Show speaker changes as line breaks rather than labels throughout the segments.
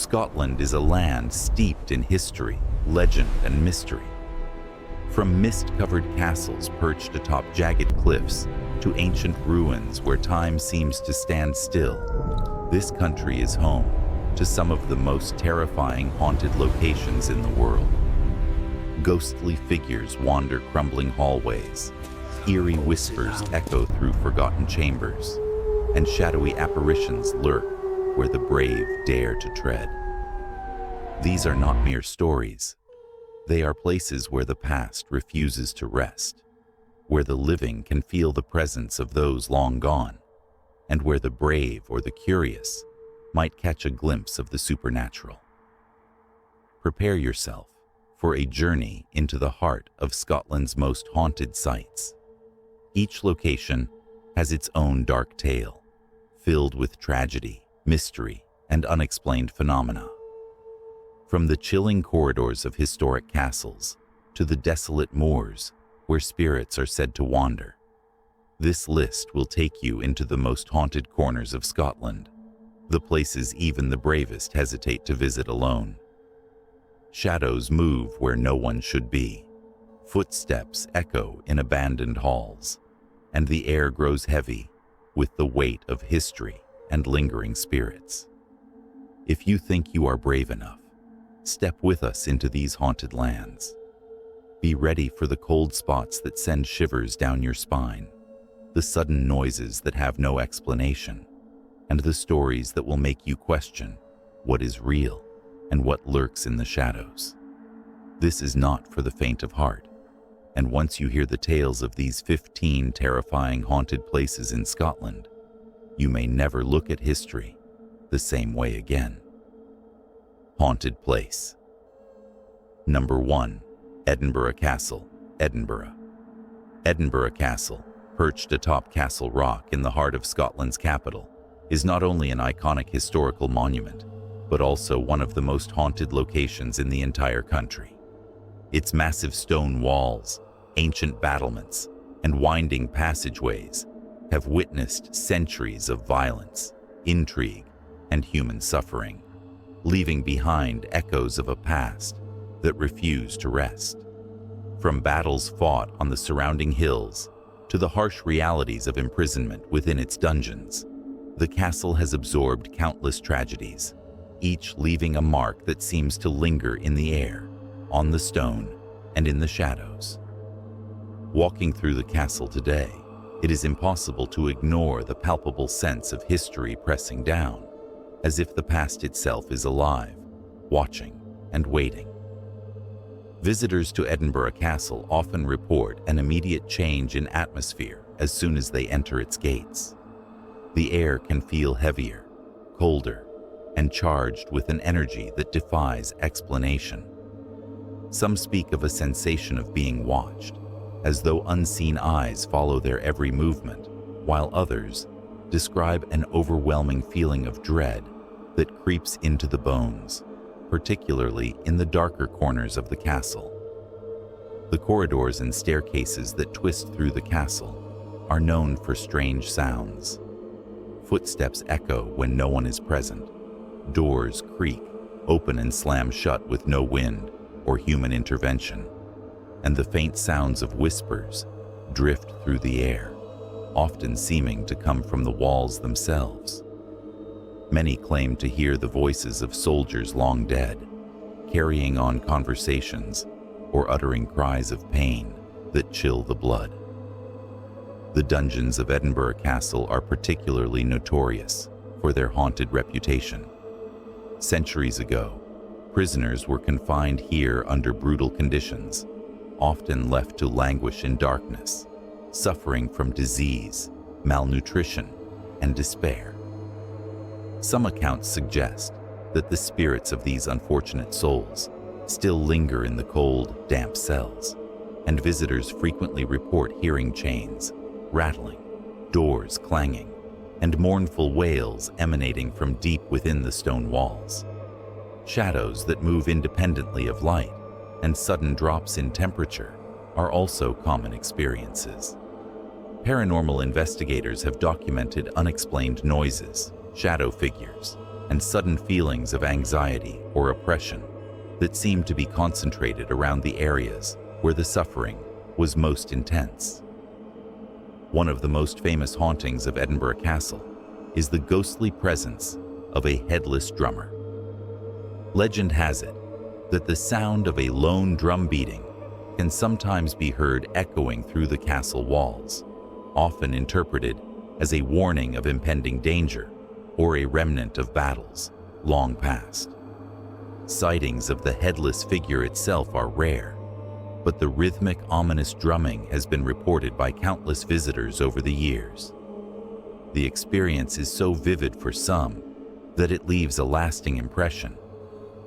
Scotland is a land steeped in history, legend, and mystery. From mist-covered castles perched atop jagged cliffs to ancient ruins where time seems to stand still, this country is home to some of the most terrifying haunted locations in the world. Ghostly figures wander crumbling hallways, eerie whispers echo through forgotten chambers, and shadowy apparitions lurk where the brave dare to tread. These are not mere stories. They are places where the past refuses to rest, where the living can feel the presence of those long gone, and where the brave or the curious might catch a glimpse of the supernatural. Prepare yourself for a journey into the heart of Scotland's most haunted sites. Each location has its own dark tale, filled with tragedy, mystery, and unexplained phenomena. From the chilling corridors of historic castles to the desolate moors where spirits are said to wander, this list will take you into the most haunted corners of Scotland, the places even the bravest hesitate to visit alone. Shadows move where no one should be. Footsteps echo in abandoned halls, and the air grows heavy with the weight of history and lingering spirits. If you think you are brave enough, step with us into these haunted lands. Be ready for the cold spots that send shivers down your spine, the sudden noises that have no explanation, and the stories that will make you question what is real and what lurks in the shadows. This is not for the faint of heart, and once you hear the tales of these 15 terrifying haunted places in Scotland, you may never look at history the same way again. Haunted place. Number 1. Edinburgh Castle, Edinburgh. Edinburgh Castle, perched atop Castle Rock in the heart of Scotland's capital, is not only an iconic historical monument, but also one of the most haunted locations in the entire country. Its massive stone walls, ancient battlements, and winding passageways have witnessed centuries of violence, intrigue, and human suffering, leaving behind echoes of a past that refused to rest. From battles fought on the surrounding hills to the harsh realities of imprisonment within its dungeons, the castle has absorbed countless tragedies, each leaving a mark that seems to linger in the air, on the stone, and in the shadows. Walking through the castle today, it is impossible to ignore the palpable sense of history pressing down, as if the past itself is alive, watching, and waiting. Visitors to Edinburgh Castle often report an immediate change in atmosphere as soon as they enter its gates. The air can feel heavier, colder, and charged with an energy that defies explanation. Some speak of a sensation of being watched, as though unseen eyes follow their every movement, while others describe an overwhelming feeling of dread that creeps into the bones, particularly in the darker corners of the castle. The corridors and staircases that twist through the castle are known for strange sounds. Footsteps echo when no one is present. Doors creak, open and slam shut with no wind or human intervention, and the faint sounds of whispers drift through the air, often seeming to come from the walls themselves. Many claim to hear the voices of soldiers long dead, carrying on conversations or uttering cries of pain that chill the blood. The dungeons of Edinburgh Castle are particularly notorious for their haunted reputation. Centuries ago, prisoners were confined here under brutal conditions, often left to languish in darkness, suffering from disease, malnutrition, and despair. Some accounts suggest that the spirits of these unfortunate souls still linger in the cold, damp cells, and visitors frequently report hearing chains rattling, doors clanging, and mournful wails emanating from deep within the stone walls. Shadows that move independently of light and sudden drops in temperature are also common experiences. Paranormal investigators have documented unexplained noises, shadow figures, and sudden feelings of anxiety or oppression that seemed to be concentrated around the areas where the suffering was most intense. One of the most famous hauntings of Edinburgh Castle is the ghostly presence of a headless drummer. Legend has it that the sound of a lone drum beating can sometimes be heard echoing through the castle walls, often interpreted as a warning of impending danger or a remnant of battles long past. Sightings of the headless figure itself are rare, but the rhythmic, ominous drumming has been reported by countless visitors over the years. The experience is so vivid for some that it leaves a lasting impression,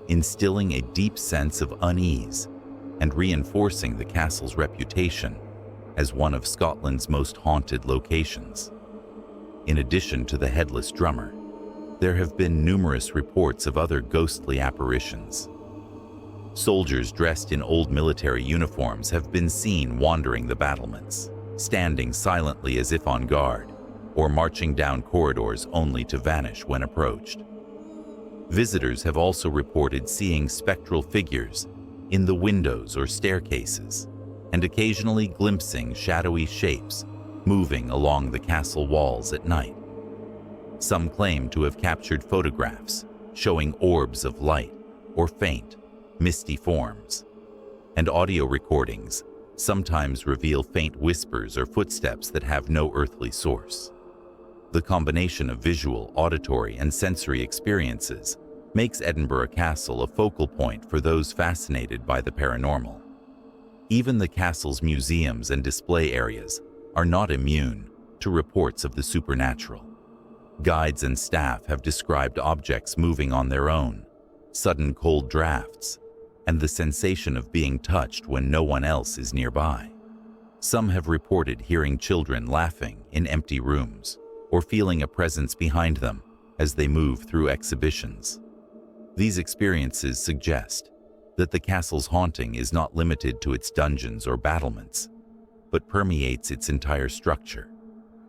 instilling a deep sense of unease and reinforcing the castle's reputation as one of Scotland's most haunted locations. In addition to the headless drummer, there have been numerous reports of other ghostly apparitions. Soldiers dressed in old military uniforms have been seen wandering the battlements, standing silently as if on guard, or marching down corridors only to vanish when approached. Visitors have also reported seeing spectral figures in the windows or staircases, and occasionally glimpsing shadowy shapes moving along the castle walls at night. Some claim to have captured photographs showing orbs of light or faint, misty forms, and audio recordings sometimes reveal faint whispers or footsteps that have no earthly source. The combination of visual, auditory, and sensory experiences makes Edinburgh Castle a focal point for those fascinated by the paranormal. Even the castle's museums and display areas are not immune to reports of the supernatural. Guides and staff have described objects moving on their own, sudden cold drafts, and the sensation of being touched when no one else is nearby. Some have reported hearing children laughing in empty rooms or feeling a presence behind them as they move through exhibitions. These experiences suggest that the castle's haunting is not limited to its dungeons or battlements, but permeates its entire structure,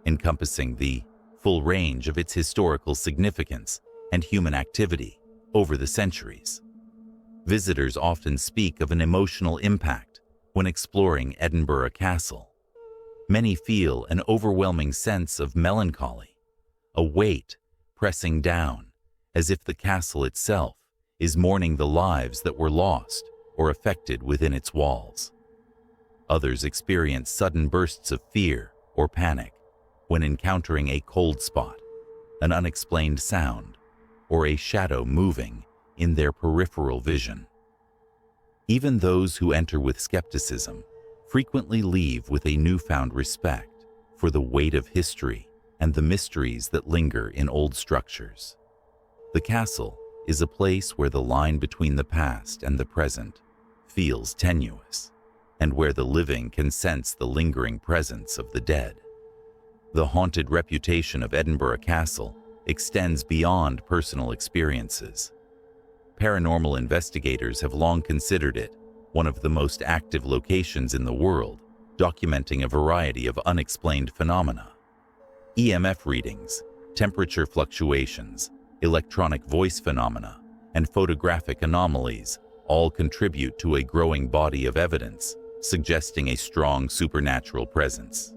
encompassing the full range of its historical significance and human activity over the centuries. Visitors often speak of an emotional impact when exploring Edinburgh Castle. Many feel an overwhelming sense of melancholy, a weight pressing down, as if the castle itself is mourning the lives that were lost or affected within its walls. Others experience sudden bursts of fear or panic when encountering a cold spot, an unexplained sound, or a shadow moving in their peripheral vision. Even those who enter with skepticism frequently leave with a newfound respect for the weight of history and the mysteries that linger in old structures. The castle is a place where the line between the past and the present feels tenuous, and where the living can sense the lingering presence of the dead. The haunted reputation of Edinburgh Castle extends beyond personal experiences. Paranormal investigators have long considered it one of the most active locations in the world, documenting a variety of unexplained phenomena. EMF readings, temperature fluctuations, electronic voice phenomena, and photographic anomalies all contribute to a growing body of evidence suggesting a strong supernatural presence.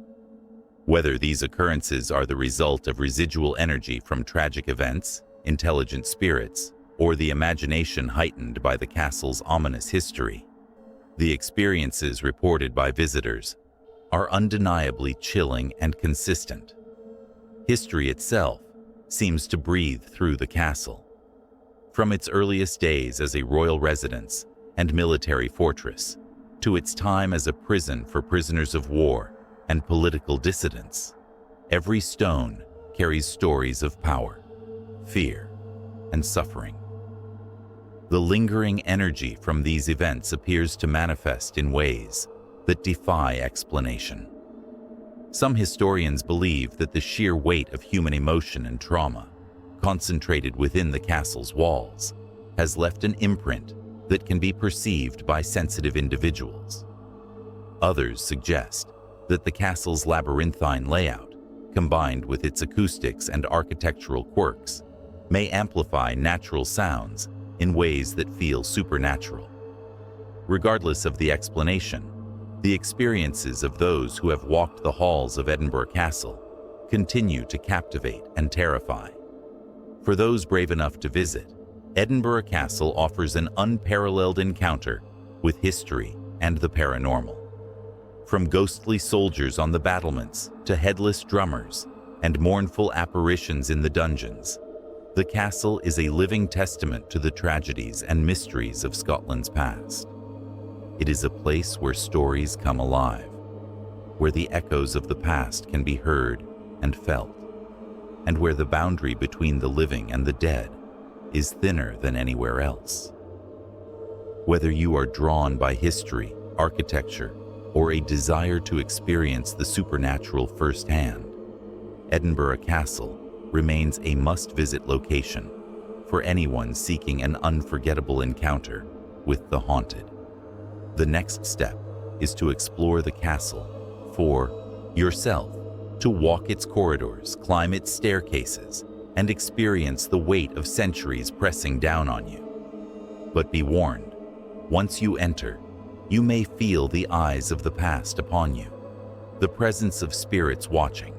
Whether these occurrences are the result of residual energy from tragic events, intelligent spirits, or the imagination heightened by the castle's ominous history, the experiences reported by visitors are undeniably chilling and consistent. History itself seems to breathe through the castle. From its earliest days as a royal residence and military fortress, to its time as a prison for prisoners of war and political dissidents, every stone carries stories of power, fear, and suffering. The lingering energy from these events appears to manifest in ways that defy explanation. Some historians believe that the sheer weight of human emotion and trauma, concentrated within the castle's walls, has left an imprint that can be perceived by sensitive individuals. Others suggest that the castle's labyrinthine layout, combined with its acoustics and architectural quirks, may amplify natural sounds in ways that feel supernatural. Regardless of the explanation, the experiences of those who have walked the halls of Edinburgh Castle continue to captivate and terrify. For those brave enough to visit, Edinburgh Castle offers an unparalleled encounter with history and the paranormal. From ghostly soldiers on the battlements to headless drummers and mournful apparitions in the dungeons, the castle is a living testament to the tragedies and mysteries of Scotland's past. It is a place where stories come alive, where the echoes of the past can be heard and felt, and where the boundary between the living and the dead is thinner than anywhere else. Whether you are drawn by history, architecture, or a desire to experience the supernatural firsthand, Edinburgh Castle remains a must-visit location for anyone seeking an unforgettable encounter with the haunted. The next step is to explore the castle for yourself, to walk its corridors, climb its staircases, and experience the weight of centuries pressing down on you. But be warned, once you enter, you may feel the eyes of the past upon you, the presence of spirits watching,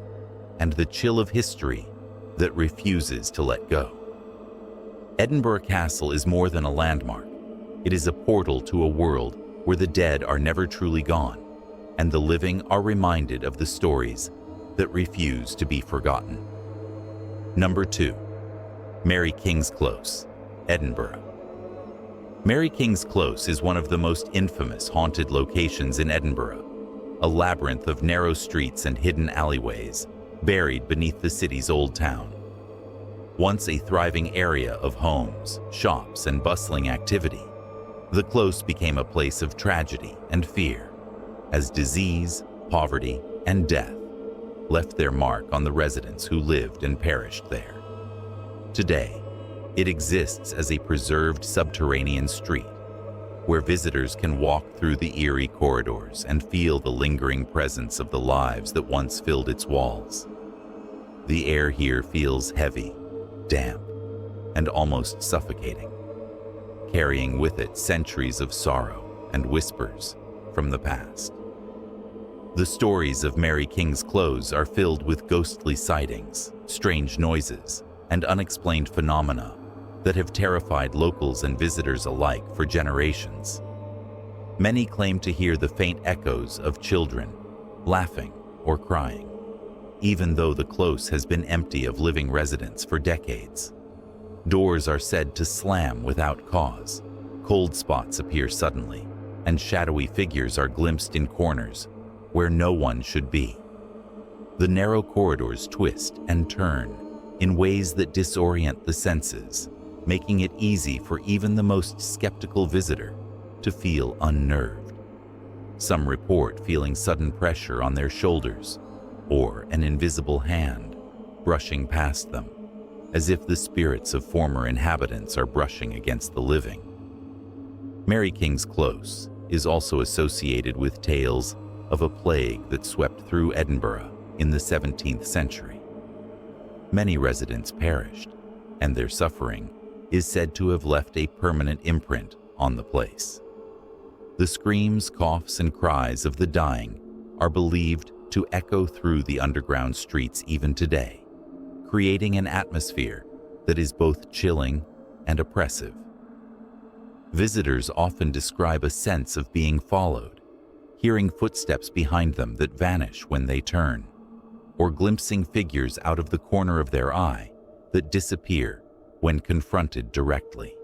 and the chill of history that refuses to let go. Edinburgh Castle is more than a landmark. It is a portal to a world where the dead are never truly gone, and the living are reminded of the stories that refuse to be forgotten. Number 2. Mary King's Close, Edinburgh. Mary King's Close is one of the most infamous haunted locations in Edinburgh, a labyrinth of narrow streets and hidden alleyways buried beneath the city's old town. Once a thriving area of homes, shops, and bustling activity, the Close became a place of tragedy and fear, as disease, poverty, and death left their mark on the residents who lived and perished there. Today, it exists as a preserved subterranean street, where visitors can walk through the eerie corridors and feel the lingering presence of the lives that once filled its walls. The air here feels heavy, damp, and almost suffocating, carrying with it centuries of sorrow and whispers from the past. The stories of Mary King's Close are filled with ghostly sightings, strange noises, and unexplained phenomena that have terrified locals and visitors alike for generations. Many claim to hear the faint echoes of children laughing or crying, even though the Close has been empty of living residents for decades. Doors are said to slam without cause, cold spots appear suddenly, and shadowy figures are glimpsed in corners where no one should be. The narrow corridors twist and turn in ways that disorient the senses, making it easy for even the most skeptical visitor to feel unnerved. Some report feeling sudden pressure on their shoulders or an invisible hand brushing past them, as if the spirits of former inhabitants are brushing against the living. Mary King's Close is also associated with tales of a plague that swept through Edinburgh in the 17th century. Many residents perished, and their suffering is said to have left a permanent imprint on the place. The screams, coughs, and cries of the dying are believed to echo through the underground streets even today, creating an atmosphere that is both chilling and oppressive. Visitors often describe a sense of being followed, hearing footsteps behind them that vanish when they turn, or glimpsing figures out of the corner of their eye that disappear when confronted directly.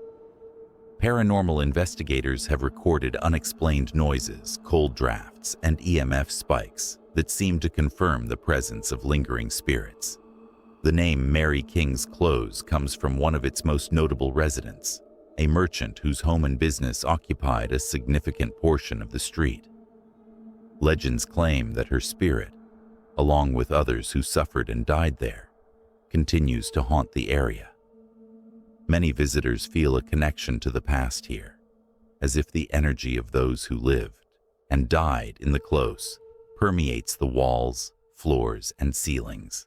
Paranormal investigators have recorded unexplained noises, cold drafts, and EMF spikes that seem to confirm the presence of lingering spirits. The name Mary King's Close comes from one of its most notable residents, a merchant whose home and business occupied a significant portion of the street. Legends claim that her spirit, along with others who suffered and died there, continues to haunt the area. Many visitors feel a connection to the past here, as if the energy of those who lived and died in the Close permeates the walls, floors, and ceilings.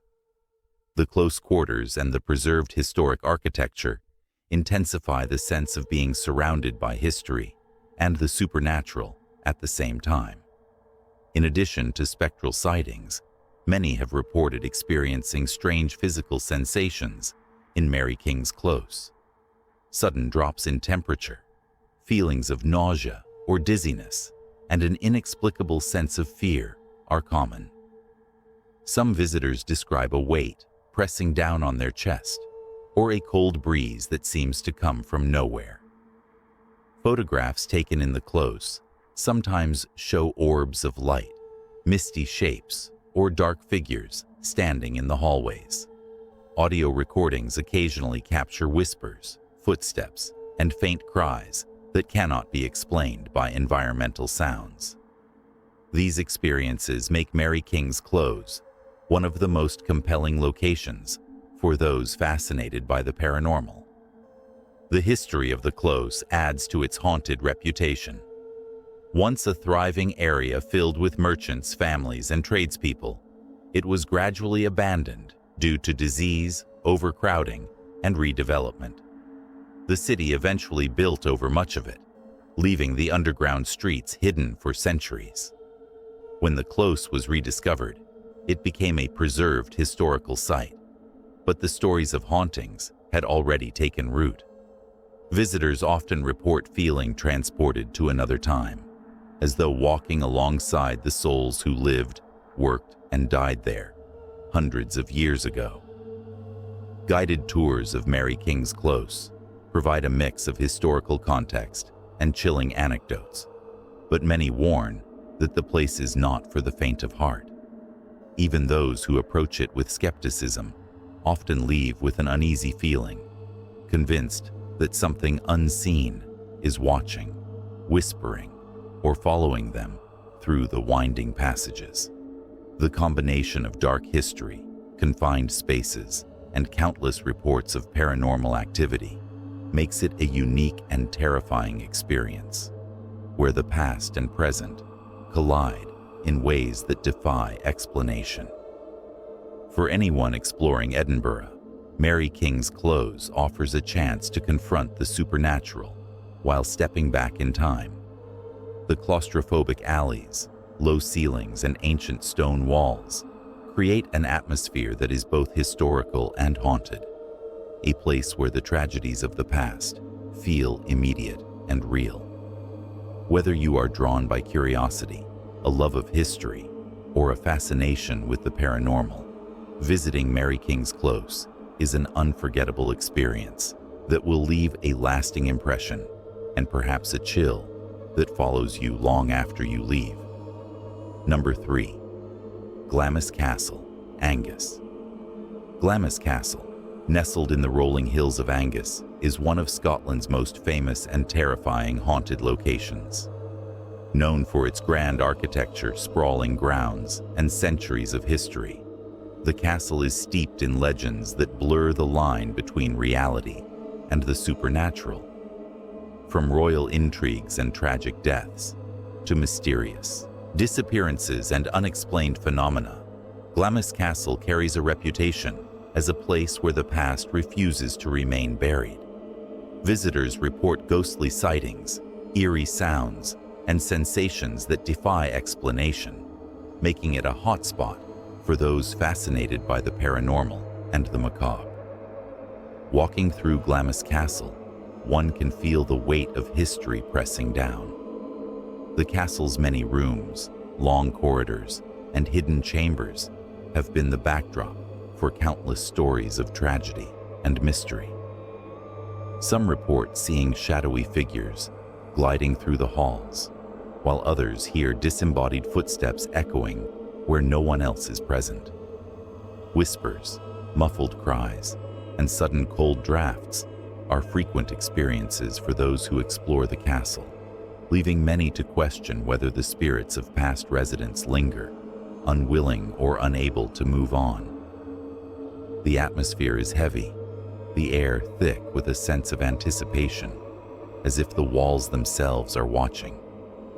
The close quarters and the preserved historic architecture intensify the sense of being surrounded by history and the supernatural at the same time. In addition to spectral sightings, many have reported experiencing strange physical sensations in Mary King's Close. Sudden drops in temperature, feelings of nausea or dizziness, and an inexplicable sense of fear are common. Some visitors describe a weight pressing down on their chest, or a cold breeze that seems to come from nowhere. Photographs taken in the Close sometimes show orbs of light, misty shapes, or dark figures standing in the hallways. Audio recordings occasionally capture whispers, footsteps, and faint cries that cannot be explained by environmental sounds. These experiences make Mary King's Close one of the most compelling locations for those fascinated by the paranormal. The history of the Close adds to its haunted reputation. Once a thriving area filled with merchants, families, and tradespeople, it was gradually abandoned due to disease, overcrowding, and redevelopment. The city eventually built over much of it, leaving the underground streets hidden for centuries. When the Close was rediscovered, it became a preserved historical site, but the stories of hauntings had already taken root. Visitors often report feeling transported to another time, as though walking alongside the souls who lived, worked, and died there hundreds of years ago. Guided tours of Mary King's Close provide a mix of historical context and chilling anecdotes, but many warn that the place is not for the faint of heart. Even those who approach it with skepticism often leave with an uneasy feeling, convinced that something unseen is watching, whispering, or following them through the winding passages. The combination of dark history, confined spaces, and countless reports of paranormal activity makes it a unique and terrifying experience, where the past and present collide in ways that defy explanation. For anyone exploring Edinburgh, Mary King's Close offers a chance to confront the supernatural while stepping back in time. The claustrophobic alleys, low ceilings, and ancient stone walls create an atmosphere that is both historical and haunted, a place where the tragedies of the past feel immediate and real. Whether you are drawn by curiosity, a love of history, or a fascination with the paranormal, visiting Mary King's Close is an unforgettable experience that will leave a lasting impression and perhaps a chill that follows you long after you leave. Number 3. Glamis Castle, Angus. Glamis Castle, nestled in the rolling hills of Angus, is one of Scotland's most famous and terrifying haunted locations. Known for its grand architecture, sprawling grounds, and centuries of history, the castle is steeped in legends that blur the line between reality and the supernatural. From royal intrigues and tragic deaths to mysterious disappearances and unexplained phenomena, Glamis Castle carries a reputation as a place where the past refuses to remain buried. Visitors report ghostly sightings, eerie sounds, and sensations that defy explanation, making it a hotspot for those fascinated by the paranormal and the macabre. Walking through Glamis Castle, one can feel the weight of history pressing down. The castle's many rooms, long corridors, and hidden chambers have been the backdrop for countless stories of tragedy and mystery. Some report seeing shadowy figures gliding through the halls, while others hear disembodied footsteps echoing where no one else is present. Whispers, muffled cries, and sudden cold drafts are frequent experiences for those who explore the castle, leaving many to question whether the spirits of past residents linger, unwilling or unable to move on. The atmosphere is heavy, the air thick with a sense of anticipation, as if the walls themselves are watching,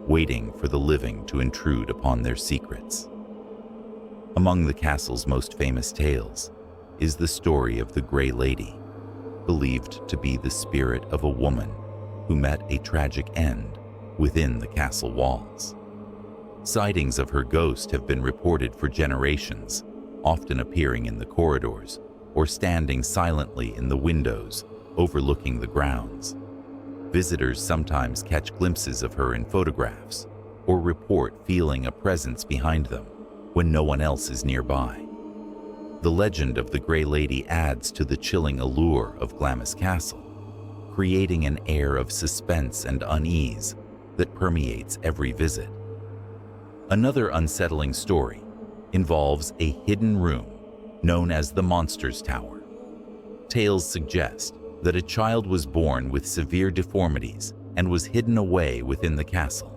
waiting for the living to intrude upon their secrets. Among the castle's most famous tales is the story of the Grey Lady, believed to be the spirit of a woman who met a tragic end within the castle walls. Sightings of her ghost have been reported for generations, often appearing in the corridors or standing silently in the windows overlooking the grounds. Visitors sometimes catch glimpses of her in photographs or report feeling a presence behind them when no one else is nearby. The legend of the Grey Lady adds to the chilling allure of Glamis Castle, creating an air of suspense and unease that permeates every visit. Another unsettling story involves a hidden room known as the Monster's Tower. Tales suggest that a child was born with severe deformities and was hidden away within the castle,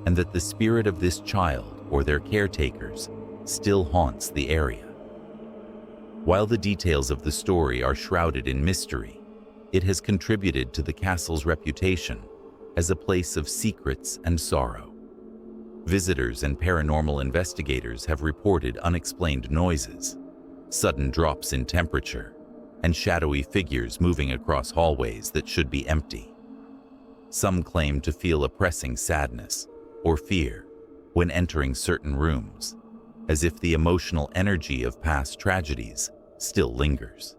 and that the spirit of this child or their caretakers still haunts the area. While the details of the story are shrouded in mystery, it has contributed to the castle's reputation as a place of secrets and sorrow. Visitors and paranormal investigators have reported unexplained noises, sudden drops in temperature, and shadowy figures moving across hallways that should be empty. Some claim to feel a pressing sadness or fear when entering certain rooms, as if the emotional energy of past tragedies still lingers.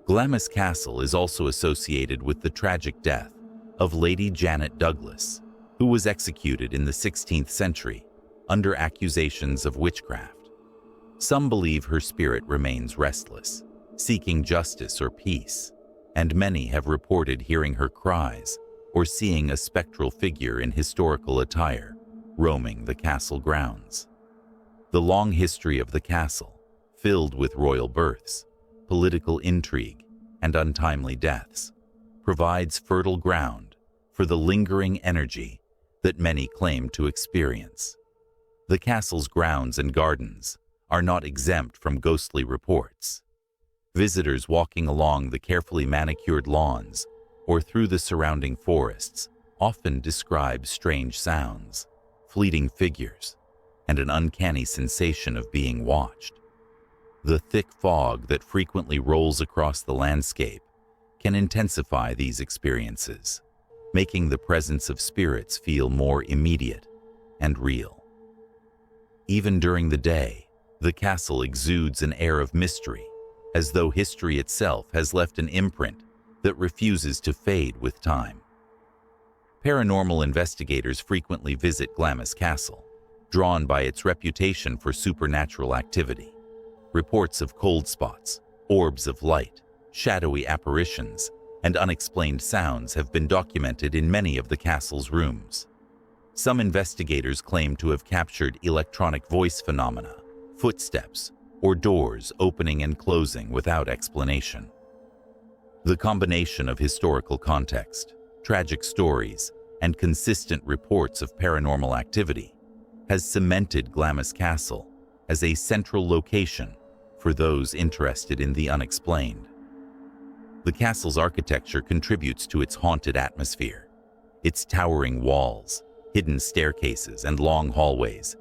Glamis Castle is also associated with the tragic death of Lady Janet Douglas, who was executed in the 16th century under accusations of witchcraft. Some believe her spirit remains restless, seeking justice or peace, and many have reported hearing her cries or seeing a spectral figure in historical attire roaming the castle grounds. The long history of the castle, filled with royal births, political intrigue, and untimely deaths, provides fertile ground for the lingering energy that many claim to experience. The castle's grounds and gardens are not exempt from ghostly reports. Visitors walking along the carefully manicured lawns or through the surrounding forests often describe strange sounds, fleeting figures, and an uncanny sensation of being watched. The thick fog that frequently rolls across the landscape can intensify these experiences, making the presence of spirits feel more immediate and real. Even during the day, the castle exudes an air of mystery, as though history itself has left an imprint that refuses to fade with time. Paranormal investigators frequently visit Glamis Castle, drawn by its reputation for supernatural activity. Reports of cold spots, orbs of light, shadowy apparitions, and unexplained sounds have been documented in many of the castle's rooms. Some investigators claim to have captured electronic voice phenomena, footsteps, or doors opening and closing without explanation. The combination of historical context, tragic stories, and consistent reports of paranormal activity has cemented Glamis Castle as a central location for those interested in the unexplained. The castle's architecture contributes to its haunted atmosphere. Its towering walls, hidden staircases, and long hallways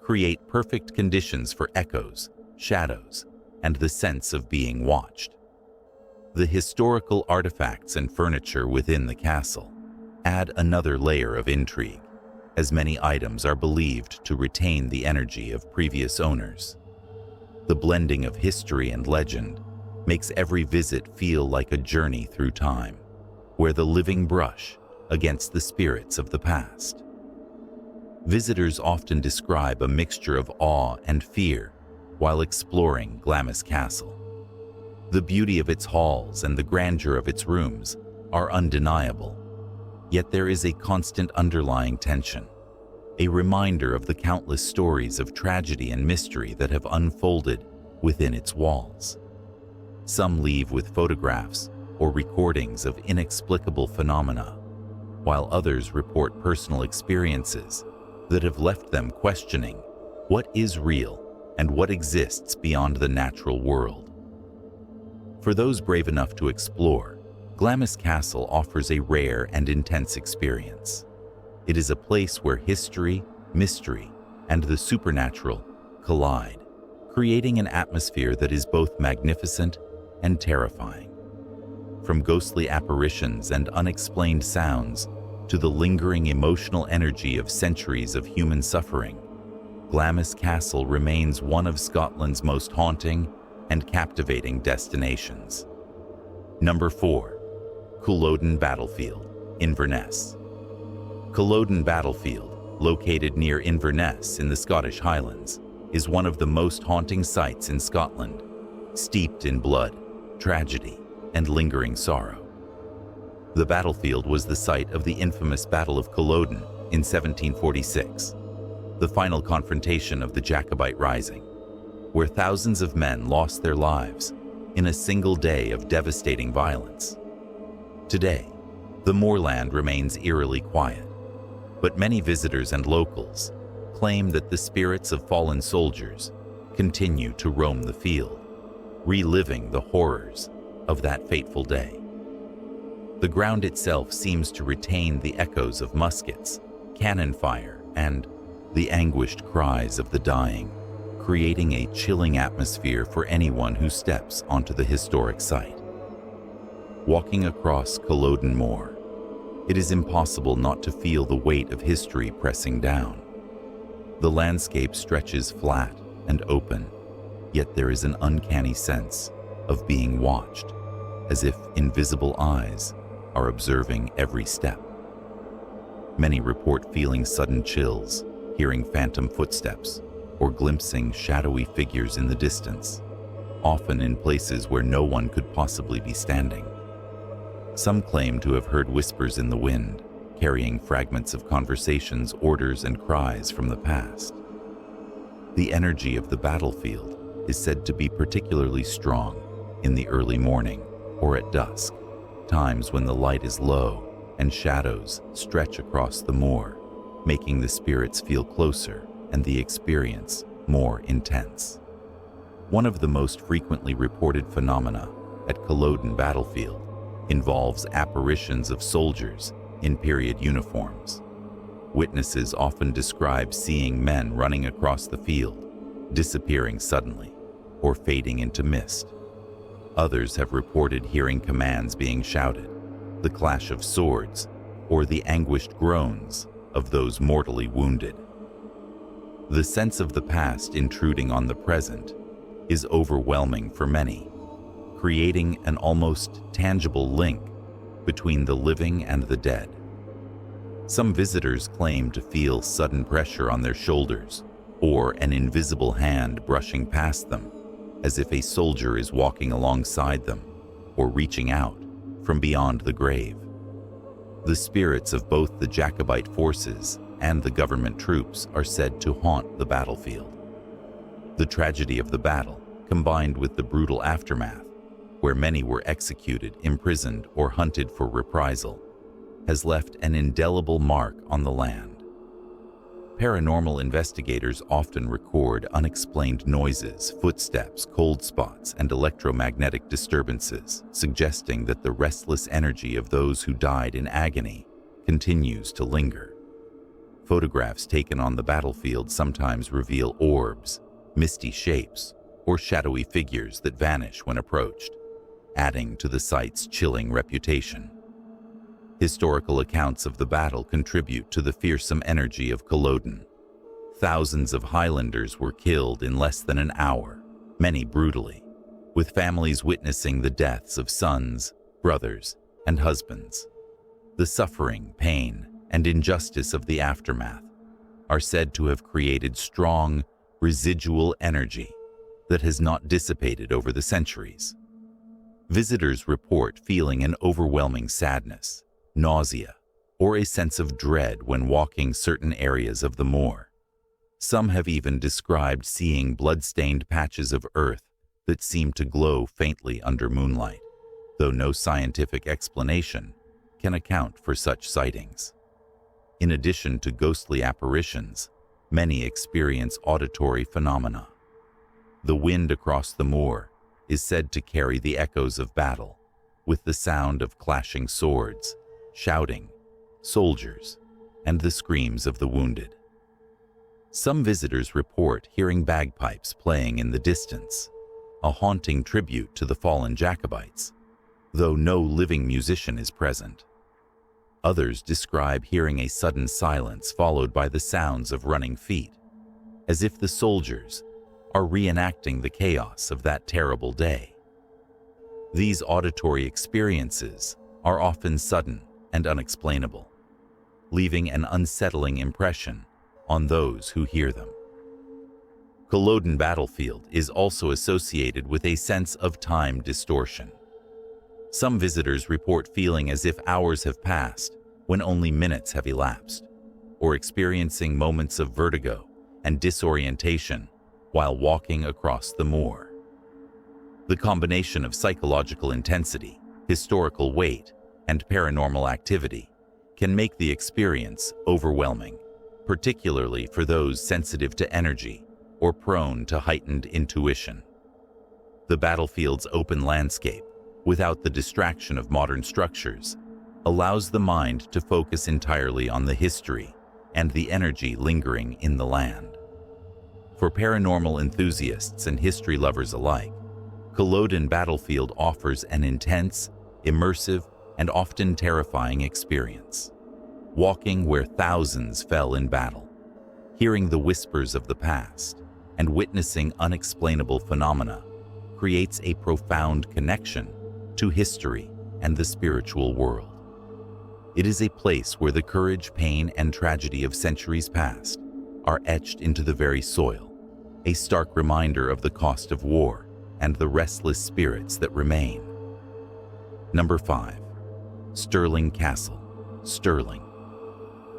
create perfect conditions for echoes, shadows, and the sense of being watched. The historical artifacts and furniture within the castle add another layer of intrigue, as many items are believed to retain the energy of previous owners. The blending of history and legend makes every visit feel like a journey through time, where the living brush against the spirits of the past. Visitors often describe a mixture of awe and fear while exploring Glamis Castle. The beauty of its halls and the grandeur of its rooms are undeniable, yet there is a constant underlying tension, a reminder of the countless stories of tragedy and mystery that have unfolded within its walls. Some leave with photographs or recordings of inexplicable phenomena, while others report personal experiences that have left them questioning what is real and what exists beyond the natural world. For those brave enough to explore, Glamis Castle offers a rare and intense experience. It is a place where history, mystery, and the supernatural collide, creating an atmosphere that is both magnificent and terrifying. From ghostly apparitions and unexplained sounds to the lingering emotional energy of centuries of human suffering, Culross Castle remains one of Scotland's most haunting and captivating destinations. Number 4. Culloden Battlefield, Inverness. Culloden Battlefield, located near Inverness in the Scottish Highlands, is one of the most haunting sites in Scotland, steeped in blood, tragedy, and lingering sorrow. The battlefield was the site of the infamous Battle of Culloden in 1746, the final confrontation of the Jacobite Rising, where thousands of men lost their lives in a single day of devastating violence. Today, the moorland remains eerily quiet, but many visitors and locals claim that the spirits of fallen soldiers continue to roam the field, reliving the horrors of that fateful day. The ground itself seems to retain the echoes of muskets, cannon fire, and the anguished cries of the dying, creating a chilling atmosphere for anyone who steps onto the historic site. Walking across Culloden Moor, it is impossible not to feel the weight of history pressing down. The landscape stretches flat and open, yet there is an uncanny sense of being watched, as if invisible eyes are observing every step. Many report feeling sudden chills, hearing phantom footsteps, or glimpsing shadowy figures in the distance, often in places where no one could possibly be standing. Some claim to have heard whispers in the wind, carrying fragments of conversations, orders, and cries from the past. The energy of the battlefield is said to be particularly strong in the early morning or at dusk, times when the light is low and shadows stretch across the moor, making the spirits feel closer and the experience more intense. One of the most frequently reported phenomena at Culloden Battlefield involves apparitions of soldiers in period uniforms. Witnesses often describe seeing men running across the field, disappearing suddenly, or fading into mist. Others have reported hearing commands being shouted, the clash of swords, or the anguished groans of those mortally wounded. The sense of the past intruding on the present is overwhelming for many, creating an almost tangible link between the living and the dead. Some visitors claim to feel sudden pressure on their shoulders or an invisible hand brushing past them, as if a soldier is walking alongside them or reaching out from beyond the grave. The spirits of both the Jacobite forces and the government troops are said to haunt the battlefield. The tragedy of the battle, combined with the brutal aftermath, where many were executed, imprisoned, or hunted for reprisal, has left an indelible mark on the land. Paranormal investigators often record unexplained noises, footsteps, cold spots, and electromagnetic disturbances, suggesting that the restless energy of those who died in agony continues to linger. Photographs taken on the battlefield sometimes reveal orbs, misty shapes, or shadowy figures that vanish when approached, adding to the site's chilling reputation. Historical accounts of the battle contribute to the fearsome energy of Culloden. Thousands of Highlanders were killed in less than an hour, many brutally, with families witnessing the deaths of sons, brothers, and husbands. The suffering, pain, and injustice of the aftermath are said to have created strong, residual energy that has not dissipated over the centuries. Visitors report feeling an overwhelming sadness, nausea, or a sense of dread when walking certain areas of the moor. Some have even described seeing blood-stained patches of earth that seem to glow faintly under moonlight, though no scientific explanation can account for such sightings. In addition to ghostly apparitions, many experience auditory phenomena. The wind across the moor is said to carry the echoes of battle, with the sound of clashing swords, shouting, soldiers, and the screams of the wounded. Some visitors report hearing bagpipes playing in the distance, a haunting tribute to the fallen Jacobites, though no living musician is present. Others describe hearing a sudden silence followed by the sounds of running feet, as if the soldiers are reenacting the chaos of that terrible day. These auditory experiences are often sudden and unexplainable, leaving an unsettling impression on those who hear them. Culloden Battlefield is also associated with a sense of time distortion. Some visitors report feeling as if hours have passed when only minutes have elapsed, or experiencing moments of vertigo and disorientation while walking across the moor. The combination of psychological intensity, historical weight, and paranormal activity can make the experience overwhelming, particularly for those sensitive to energy or prone to heightened intuition. The battlefield's open landscape, without the distraction of modern structures, allows the mind to focus entirely on the history and the energy lingering in the land. For paranormal enthusiasts and history lovers alike, Culloden Battlefield offers an intense, immersive, and often terrifying experience. Walking where thousands fell in battle, hearing the whispers of the past, and witnessing unexplainable phenomena creates a profound connection to history and the spiritual world. It is a place where the courage, pain, and tragedy of centuries past are etched into the very soil, a stark reminder of the cost of war and the restless spirits that remain. Number 5. Stirling Castle, Stirling.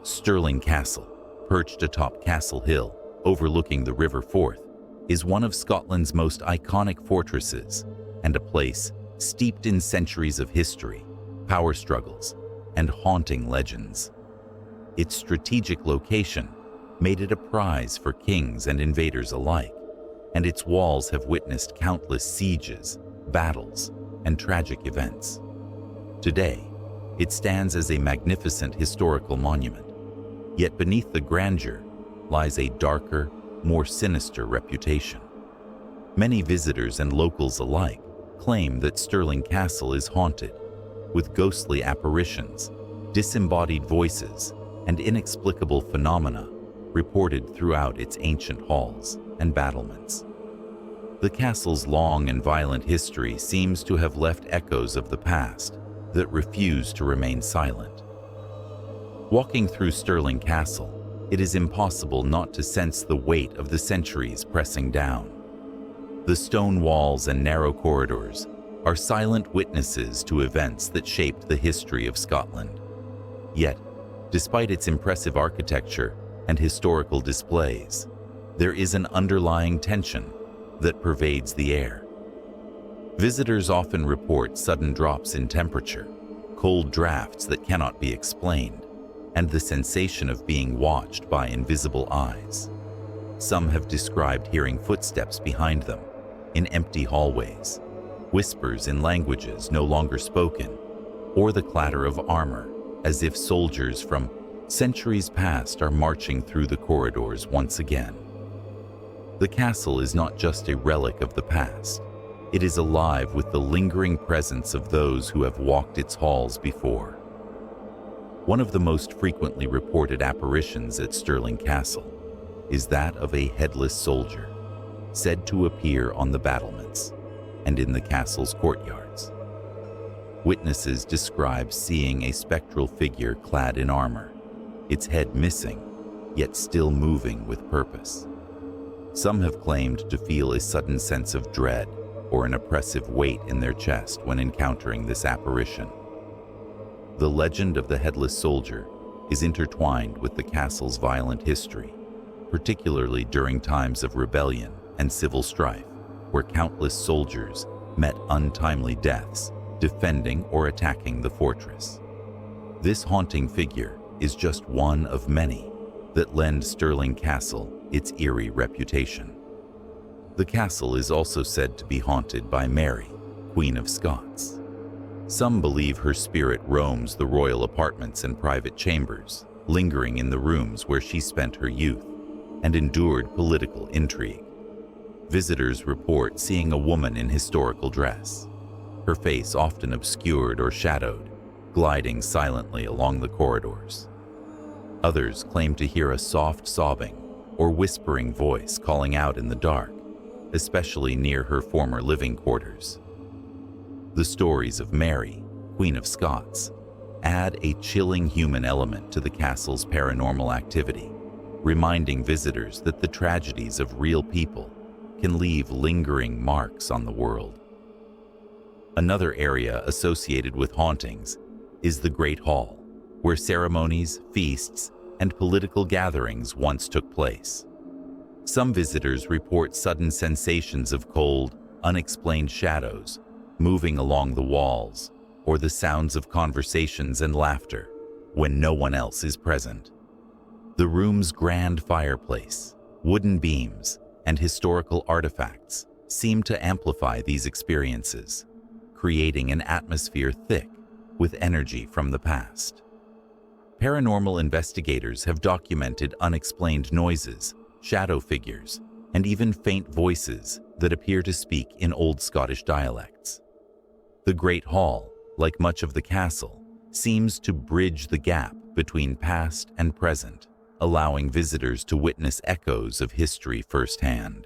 Stirling Castle, perched atop Castle Hill, overlooking the River Forth, is one of Scotland's most iconic fortresses and a place steeped in centuries of history, power struggles, and haunting legends. Its strategic location made it a prize for kings and invaders alike, and its walls have witnessed countless sieges, battles, and tragic events. Today, it stands as a magnificent historical monument, yet beneath the grandeur lies a darker, more sinister reputation. Many visitors and locals alike claim that Stirling Castle is haunted, with ghostly apparitions, disembodied voices, and inexplicable phenomena reported throughout its ancient halls and battlements. The castle's long and violent history seems to have left echoes of the past that refuse to remain silent. Walking through Stirling Castle, it is impossible not to sense the weight of the centuries pressing down. The stone walls and narrow corridors are silent witnesses to events that shaped the history of Scotland. Yet, despite its impressive architecture and historical displays, there is an underlying tension that pervades the air. Visitors often report sudden drops in temperature, cold drafts that cannot be explained, and the sensation of being watched by invisible eyes. Some have described hearing footsteps behind them in empty hallways, whispers in languages no longer spoken, or the clatter of armor, as if soldiers from centuries past are marching through the corridors once again. The castle is not just a relic of the past. It is alive with the lingering presence of those who have walked its halls before. One of the most frequently reported apparitions at Stirling Castle is that of a headless soldier, said to appear on the battlements and in the castle's courtyards. Witnesses describe seeing a spectral figure clad in armor, its head missing, yet still moving with purpose. Some have claimed to feel a sudden sense of dread or an oppressive weight in their chest when encountering this apparition. The legend of the headless soldier is intertwined with the castle's violent history, particularly during times of rebellion and civil strife, where countless soldiers met untimely deaths defending or attacking the fortress. This haunting figure is just one of many that lend Stirling Castle its eerie reputation. The castle is also said to be haunted by Mary, Queen of Scots. Some believe her spirit roams the royal apartments and private chambers, lingering in the rooms where she spent her youth, and endured political intrigue. Visitors report seeing a woman in historical dress, her face often obscured or shadowed, gliding silently along the corridors. Others claim to hear a soft sobbing or whispering voice calling out in the dark, especially near her former living quarters. The stories of Mary, Queen of Scots, add a chilling human element to the castle's paranormal activity, reminding visitors that the tragedies of real people can leave lingering marks on the world. Another area associated with hauntings is the Great Hall, where ceremonies, feasts, and political gatherings once took place. Some visitors report sudden sensations of cold, unexplained shadows moving along the walls, or the sounds of conversations and laughter when no one else is present. The room's grand fireplace, wooden beams, and historical artifacts seem to amplify these experiences, creating an atmosphere thick with energy from the past. Paranormal investigators have documented unexplained noises, shadow figures, and even faint voices that appear to speak in Old Scottish dialects. The Great Hall, like much of the castle, seems to bridge the gap between past and present, allowing visitors to witness echoes of history firsthand.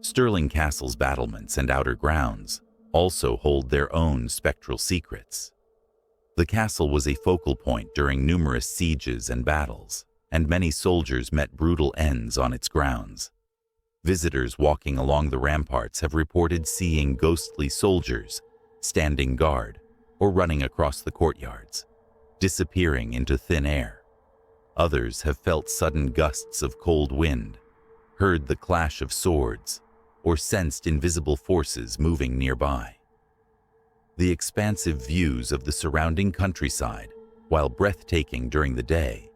Stirling Castle's battlements and outer grounds also hold their own spectral secrets. The castle was a focal point during numerous sieges and battles, and many soldiers met brutal ends on its grounds. Visitors walking along the ramparts have reported seeing ghostly soldiers standing guard or running across the courtyards, disappearing into thin air. Others have felt sudden gusts of cold wind, heard the clash of swords, or sensed invisible forces moving nearby. The expansive views of the surrounding countryside, while breathtaking during the day,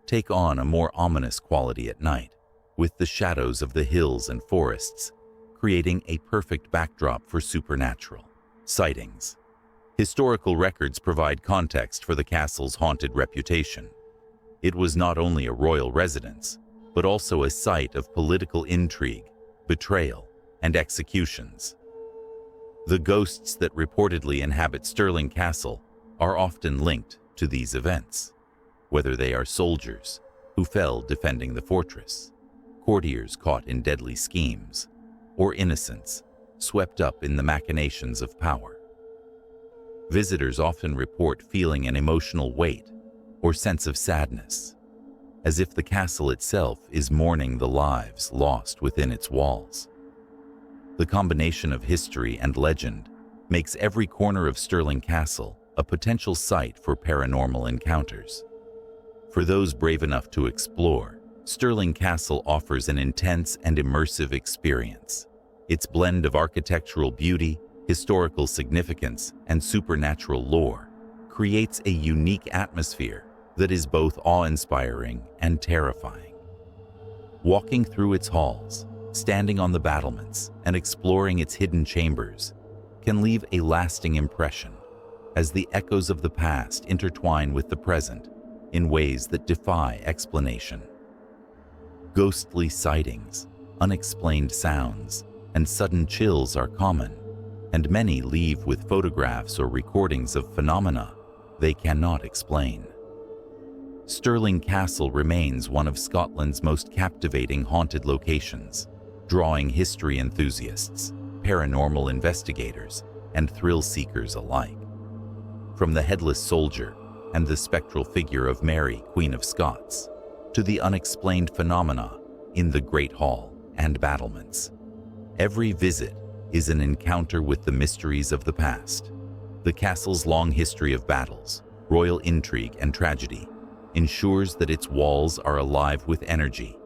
take on a more ominous quality at night, with the shadows of the hills and forests creating a perfect backdrop for supernatural sightings. Historical records provide context for the castle's haunted reputation. It was not only a royal residence, but also a site of political intrigue, betrayal, and executions. The ghosts that reportedly inhabit Stirling Castle are often linked to these events, whether they are soldiers who fell defending the fortress, courtiers caught in deadly schemes, or innocents swept up in the machinations of power. Visitors often report feeling an emotional weight or sense of sadness, as if the castle itself is mourning the lives lost within its walls. The combination of history and legend makes every corner of Stirling Castle a potential site for paranormal encounters. For those brave enough to explore, Stirling Castle offers an intense and immersive experience. Its blend of architectural beauty, historical significance, and supernatural lore creates a unique atmosphere that is both awe-inspiring and terrifying. Walking through its halls, standing on the battlements, and exploring its hidden chambers can leave a lasting impression, as the echoes of the past intertwine with the present in ways that defy explanation. Ghostly sightings, unexplained sounds, and sudden chills are common, and many leave with photographs or recordings of phenomena they cannot explain. Stirling Castle remains one of Scotland's most captivating haunted locations, drawing history enthusiasts, paranormal investigators, and thrill-seekers alike. From the headless soldier and the spectral figure of Mary, Queen of Scots, to the unexplained phenomena in the Great Hall and battlements, every visit is an encounter with the mysteries of the past. The castle's long history of battles, royal intrigue, and tragedy ensures that its walls are alive with energy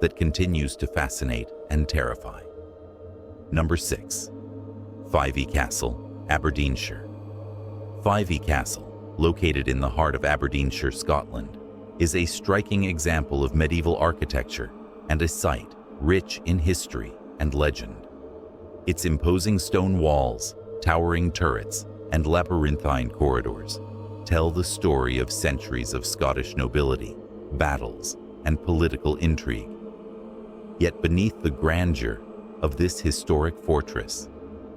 that continues to fascinate and terrify. Number 6. Fyvie Castle, Aberdeenshire. Fyvie Castle, located in the heart of Aberdeenshire, Scotland, is a striking example of medieval architecture and a site rich in history and legend. Its imposing stone walls, towering turrets, and labyrinthine corridors tell the story of centuries of Scottish nobility, battles, and political intrigue, Yet beneath the grandeur of this historic fortress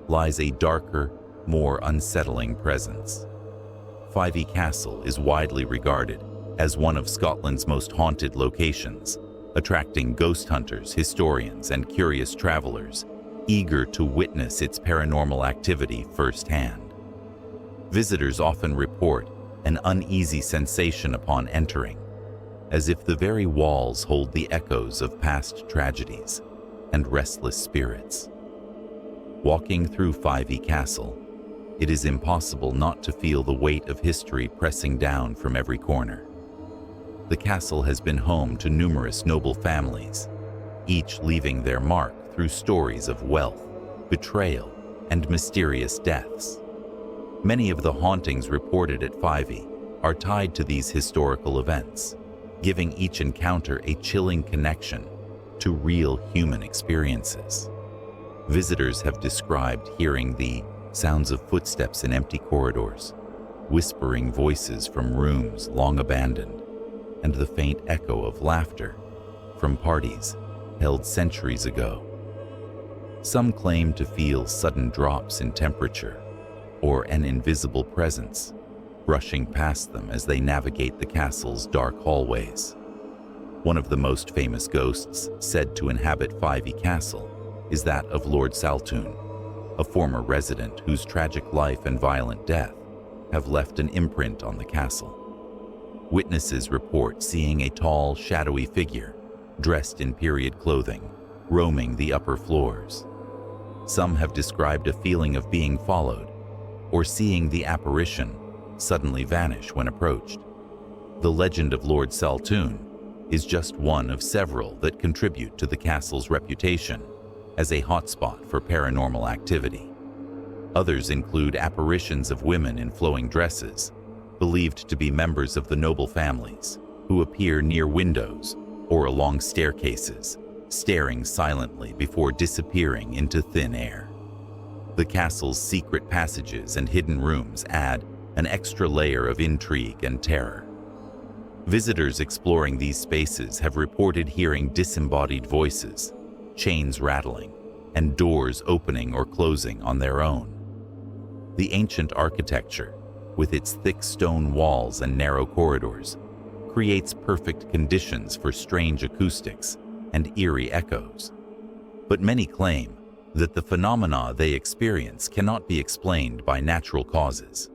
lies a darker, more unsettling presence. Fyvie Castle is widely regarded as one of Scotland's most haunted locations, attracting ghost hunters, historians, and curious travelers eager to witness its paranormal activity firsthand. Visitors often report an uneasy sensation upon entering, as if the very walls hold the echoes of past tragedies and restless spirits. Walking through Fyvie Castle, it is impossible not to feel the weight of history pressing down from every corner. The castle has been home to numerous noble families, each leaving their mark through stories of wealth, betrayal, and mysterious deaths. Many of the hauntings reported at Fyvie are tied to these historical events, giving each encounter a chilling connection to real human experiences. Visitors have described hearing the sounds of footsteps in empty corridors, whispering voices from rooms long abandoned, and the faint echo of laughter from parties held centuries ago. Some claim to feel sudden drops in temperature or an invisible presence brushing past them as they navigate the castle's dark hallways. One of the most famous ghosts said to inhabit Fyvie Castle is that of Lord Saltoun, a former resident whose tragic life and violent death have left an imprint on the castle. Witnesses report seeing a tall, shadowy figure dressed in period clothing roaming the upper floors. Some have described a feeling of being followed or seeing the apparition suddenly vanish when approached. The legend of Lord Saltoun is just one of several that contribute to the castle's reputation as a hotspot for paranormal activity. Others include apparitions of women in flowing dresses, believed to be members of the noble families, who appear near windows or along staircases, staring silently before disappearing into thin air. The castle's secret passages and hidden rooms add an extra layer of intrigue and terror. Visitors exploring these spaces have reported hearing disembodied voices, chains rattling, and doors opening or closing on their own. The ancient architecture, with its thick stone walls and narrow corridors, creates perfect conditions for strange acoustics and eerie echoes. But many claim that the phenomena they experience cannot be explained by natural causes.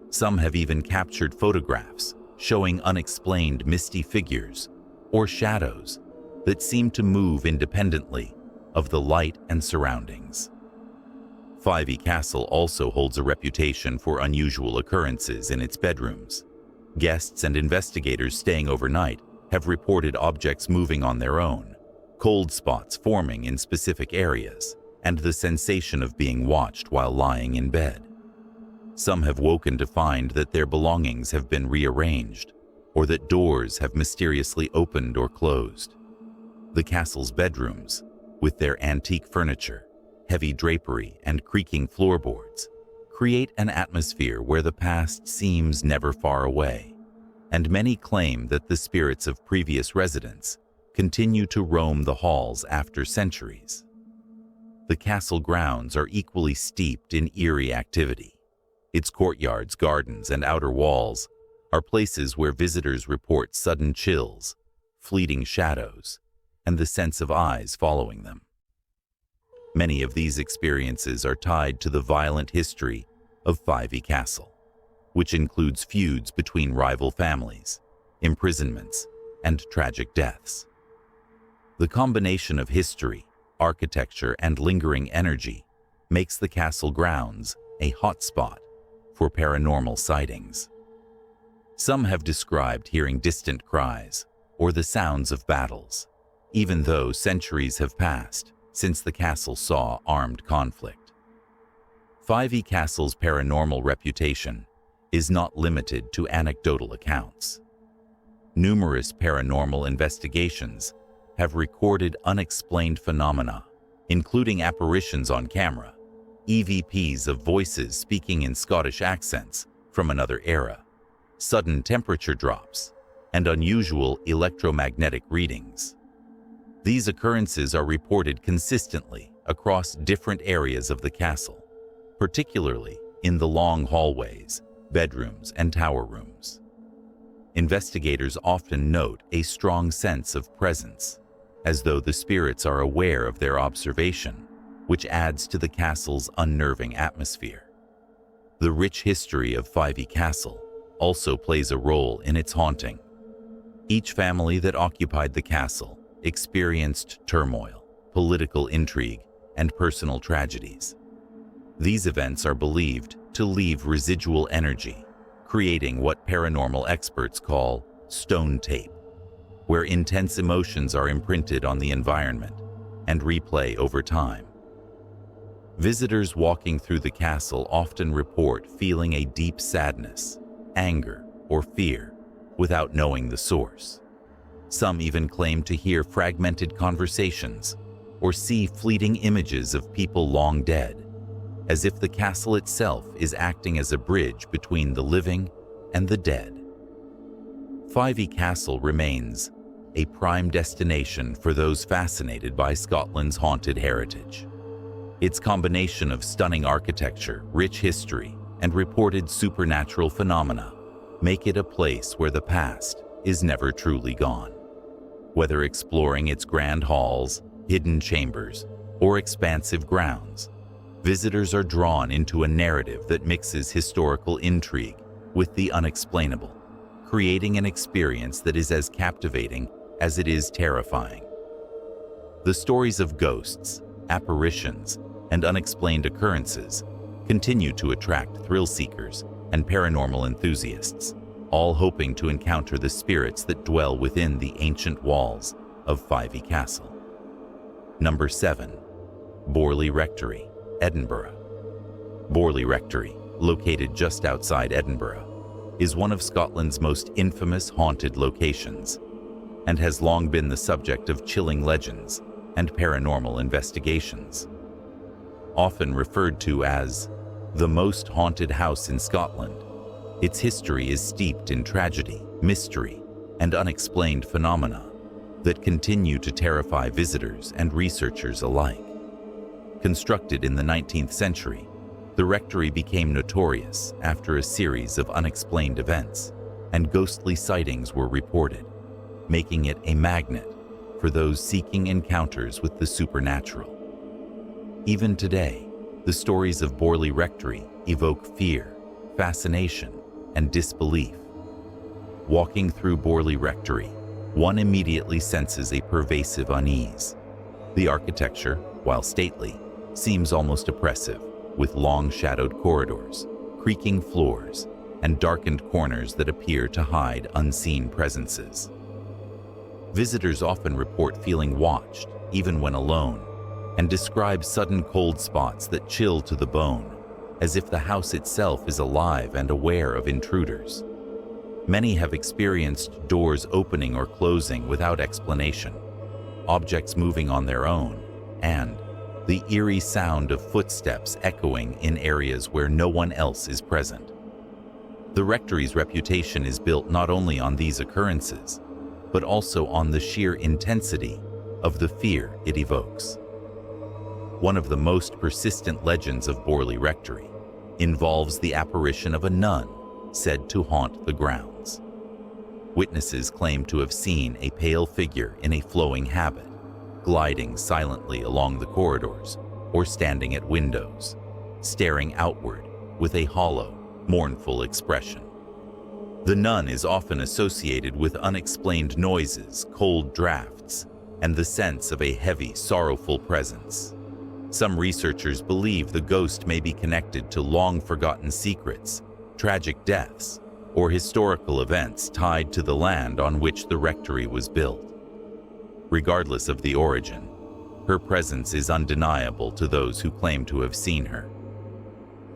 Some have even captured photographs showing unexplained misty figures or shadows that seem to move independently of the light and surroundings. Fyvie Castle also holds a reputation for unusual occurrences in its bedrooms. Guests and investigators staying overnight have reported objects moving on their own, cold spots forming in specific areas, and the sensation of being watched while lying in bed. Some have woken to find that their belongings have been rearranged, or that doors have mysteriously opened or closed. The castle's bedrooms, with their antique furniture, heavy drapery, and creaking floorboards, create an atmosphere where the past seems never far away, and many claim that the spirits of previous residents continue to roam the halls after centuries. The castle grounds are equally steeped in eerie activity. Its courtyards, gardens, and outer walls are places where visitors report sudden chills, fleeting shadows, and the sense of eyes following them. Many of these experiences are tied to the violent history of Fyvie Castle, which includes feuds between rival families, imprisonments, and tragic deaths. The combination of history, architecture, and lingering energy makes the castle grounds a hotspot for paranormal sightings. Some have described hearing distant cries or the sounds of battles, even though centuries have passed since the castle saw armed conflict. Fyvie Castle's paranormal reputation is not limited to anecdotal accounts. Numerous paranormal investigations have recorded unexplained phenomena, including apparitions on camera, EVPs of voices speaking in Scottish accents from another era, sudden temperature drops, and unusual electromagnetic readings. These occurrences are reported consistently across different areas of the castle, particularly in the long hallways, bedrooms, and tower rooms. Investigators often note a strong sense of presence, as though the spirits are aware of their observation, which adds to the castle's unnerving atmosphere. The rich history of Fyvie Castle also plays a role in its haunting. Each family that occupied the castle experienced turmoil, political intrigue, and personal tragedies. These events are believed to leave residual energy, creating what paranormal experts call stone tape, where intense emotions are imprinted on the environment and replay over time. Visitors walking through the castle often report feeling a deep sadness, anger, or fear without knowing the source. Some even claim to hear fragmented conversations or see fleeting images of people long dead, as if the castle itself is acting as a bridge between the living and the dead. Fyvie Castle remains a prime destination for those fascinated by Scotland's haunted heritage. Its combination of stunning architecture, rich history, and reported supernatural phenomena make it a place where the past is never truly gone. Whether exploring its grand halls, hidden chambers, or expansive grounds, visitors are drawn into a narrative that mixes historical intrigue with the unexplainable, creating an experience that is as captivating as it is terrifying. The stories of ghosts, apparitions, and unexplained occurrences continue to attract thrill seekers and paranormal enthusiasts, all hoping to encounter the spirits that dwell within the ancient walls of Fyvie Castle. Number 7. Borley Rectory, Edinburgh. Borley Rectory, located just outside Edinburgh, is one of Scotland's most infamous haunted locations and has long been the subject of chilling legends and paranormal investigations. Often referred to as the most haunted house in Scotland, its history is steeped in tragedy, mystery, and unexplained phenomena that continue to terrify visitors and researchers alike. Constructed in the 19th century, the rectory became notorious after a series of unexplained events, and ghostly sightings were reported, making it a magnet for those seeking encounters with the supernatural. Even today, the stories of Borley Rectory evoke fear, fascination, and disbelief. Walking through Borley Rectory, one immediately senses a pervasive unease. The architecture, while stately, seems almost oppressive, with long shadowed corridors, creaking floors, and darkened corners that appear to hide unseen presences. Visitors often report feeling watched, even when alone, and describe sudden cold spots that chill to the bone, as if the house itself is alive and aware of intruders. Many have experienced doors opening or closing without explanation, objects moving on their own, and the eerie sound of footsteps echoing in areas where no one else is present. The rectory's reputation is built not only on these occurrences, but also on the sheer intensity of the fear it evokes. One of the most persistent legends of Borley Rectory involves the apparition of a nun said to haunt the grounds. Witnesses claim to have seen a pale figure in a flowing habit, gliding silently along the corridors or standing at windows, staring outward with a hollow, mournful expression. The nun is often associated with unexplained noises, cold drafts, and the sense of a heavy, sorrowful presence. Some researchers believe the ghost may be connected to long-forgotten secrets, tragic deaths, or historical events tied to the land on which the rectory was built. Regardless of the origin, her presence is undeniable to those who claim to have seen her.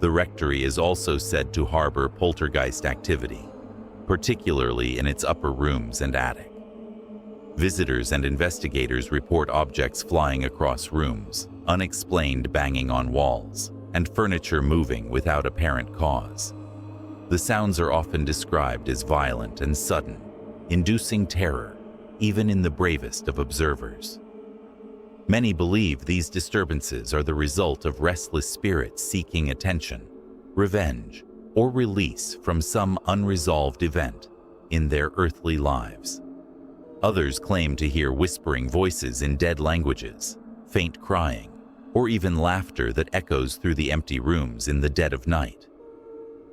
The rectory is also said to harbor poltergeist activity, particularly in its upper rooms and attic. Visitors and investigators report objects flying across rooms, unexplained banging on walls, and furniture moving without apparent cause. The sounds are often described as violent and sudden, inducing terror even in the bravest of observers. Many believe these disturbances are the result of restless spirits seeking attention, revenge, or release from some unresolved event in their earthly lives. Others claim to hear whispering voices in dead languages, faint crying, or even laughter that echoes through the empty rooms in the dead of night.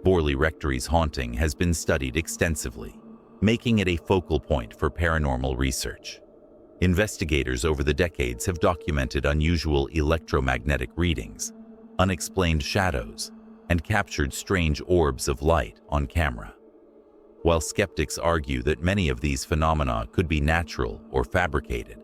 Borley Rectory's haunting has been studied extensively, making it a focal point for paranormal research. Investigators over the decades have documented unusual electromagnetic readings, unexplained shadows, and captured strange orbs of light on camera. While skeptics argue that many of these phenomena could be natural or fabricated,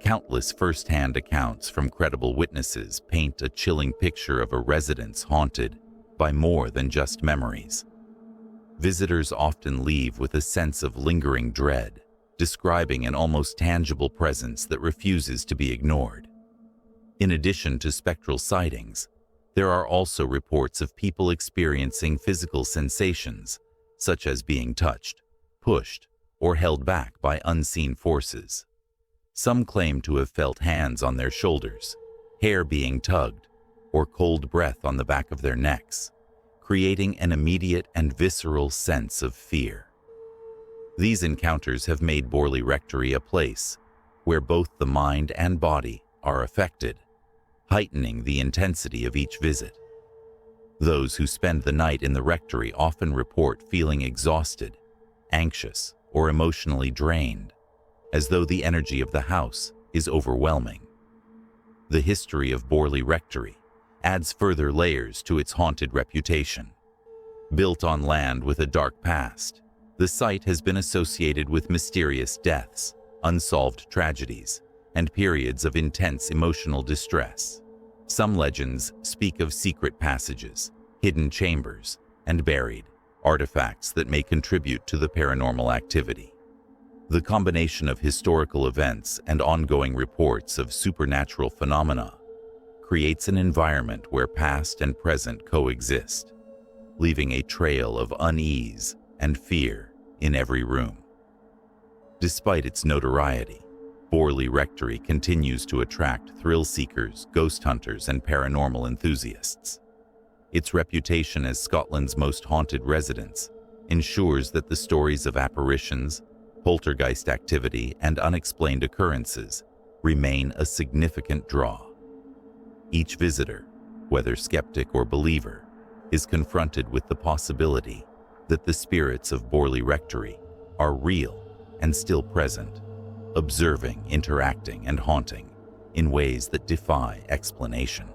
countless first-hand accounts from credible witnesses paint a chilling picture of a residence haunted by more than just memories. Visitors often leave with a sense of lingering dread, describing an almost tangible presence that refuses to be ignored. In addition to spectral sightings, there are also reports of people experiencing physical sensations, such as being touched, pushed, or held back by unseen forces. Some claim to have felt hands on their shoulders, hair being tugged, or cold breath on the back of their necks, creating an immediate and visceral sense of fear. These encounters have made Borley Rectory a place where both the mind and body are affected, heightening the intensity of each visit. Those who spend the night in the rectory often report feeling exhausted, anxious, or emotionally drained, as though the energy of the house is overwhelming. The history of Borley Rectory adds further layers to its haunted reputation. Built on land with a dark past, the site has been associated with mysterious deaths, unsolved tragedies, and periods of intense emotional distress. Some legends speak of secret passages, hidden chambers, and buried artifacts that may contribute to the paranormal activity. The combination of historical events and ongoing reports of supernatural phenomena creates an environment where past and present coexist, leaving a trail of unease and fear in every room. Despite its notoriety, Borley Rectory continues to attract thrill seekers, ghost hunters, and paranormal enthusiasts. Its reputation as Scotland's most haunted residence ensures that the stories of apparitions, poltergeist activity, and unexplained occurrences remain a significant draw. Each visitor, whether skeptic or believer, is confronted with the possibility that the spirits of Borley Rectory are real and still present, observing, interacting, and haunting in ways that defy explanation.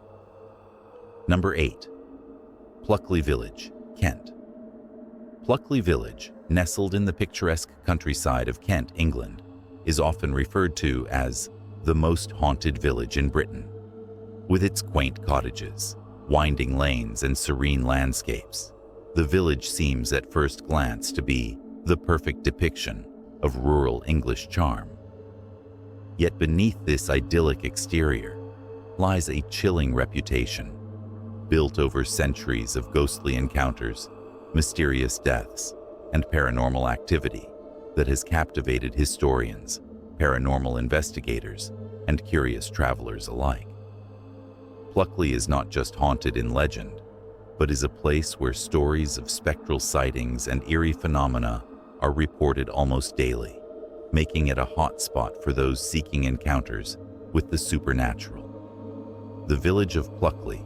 Number 8. Pluckley Village, Kent. Pluckley Village, nestled in the picturesque countryside of Kent, England, is often referred to as the most haunted village in Britain. With its quaint cottages, winding lanes, and serene landscapes, the village seems at first glance to be the perfect depiction of rural English charm. Yet beneath this idyllic exterior lies a chilling reputation, built over centuries of ghostly encounters, mysterious deaths, and paranormal activity that has captivated historians, paranormal investigators, and curious travelers alike. Pluckley is not just haunted in legend, but is a place where stories of spectral sightings and eerie phenomena are reported almost daily, making it a hotspot for those seeking encounters with the supernatural. The village of Pluckley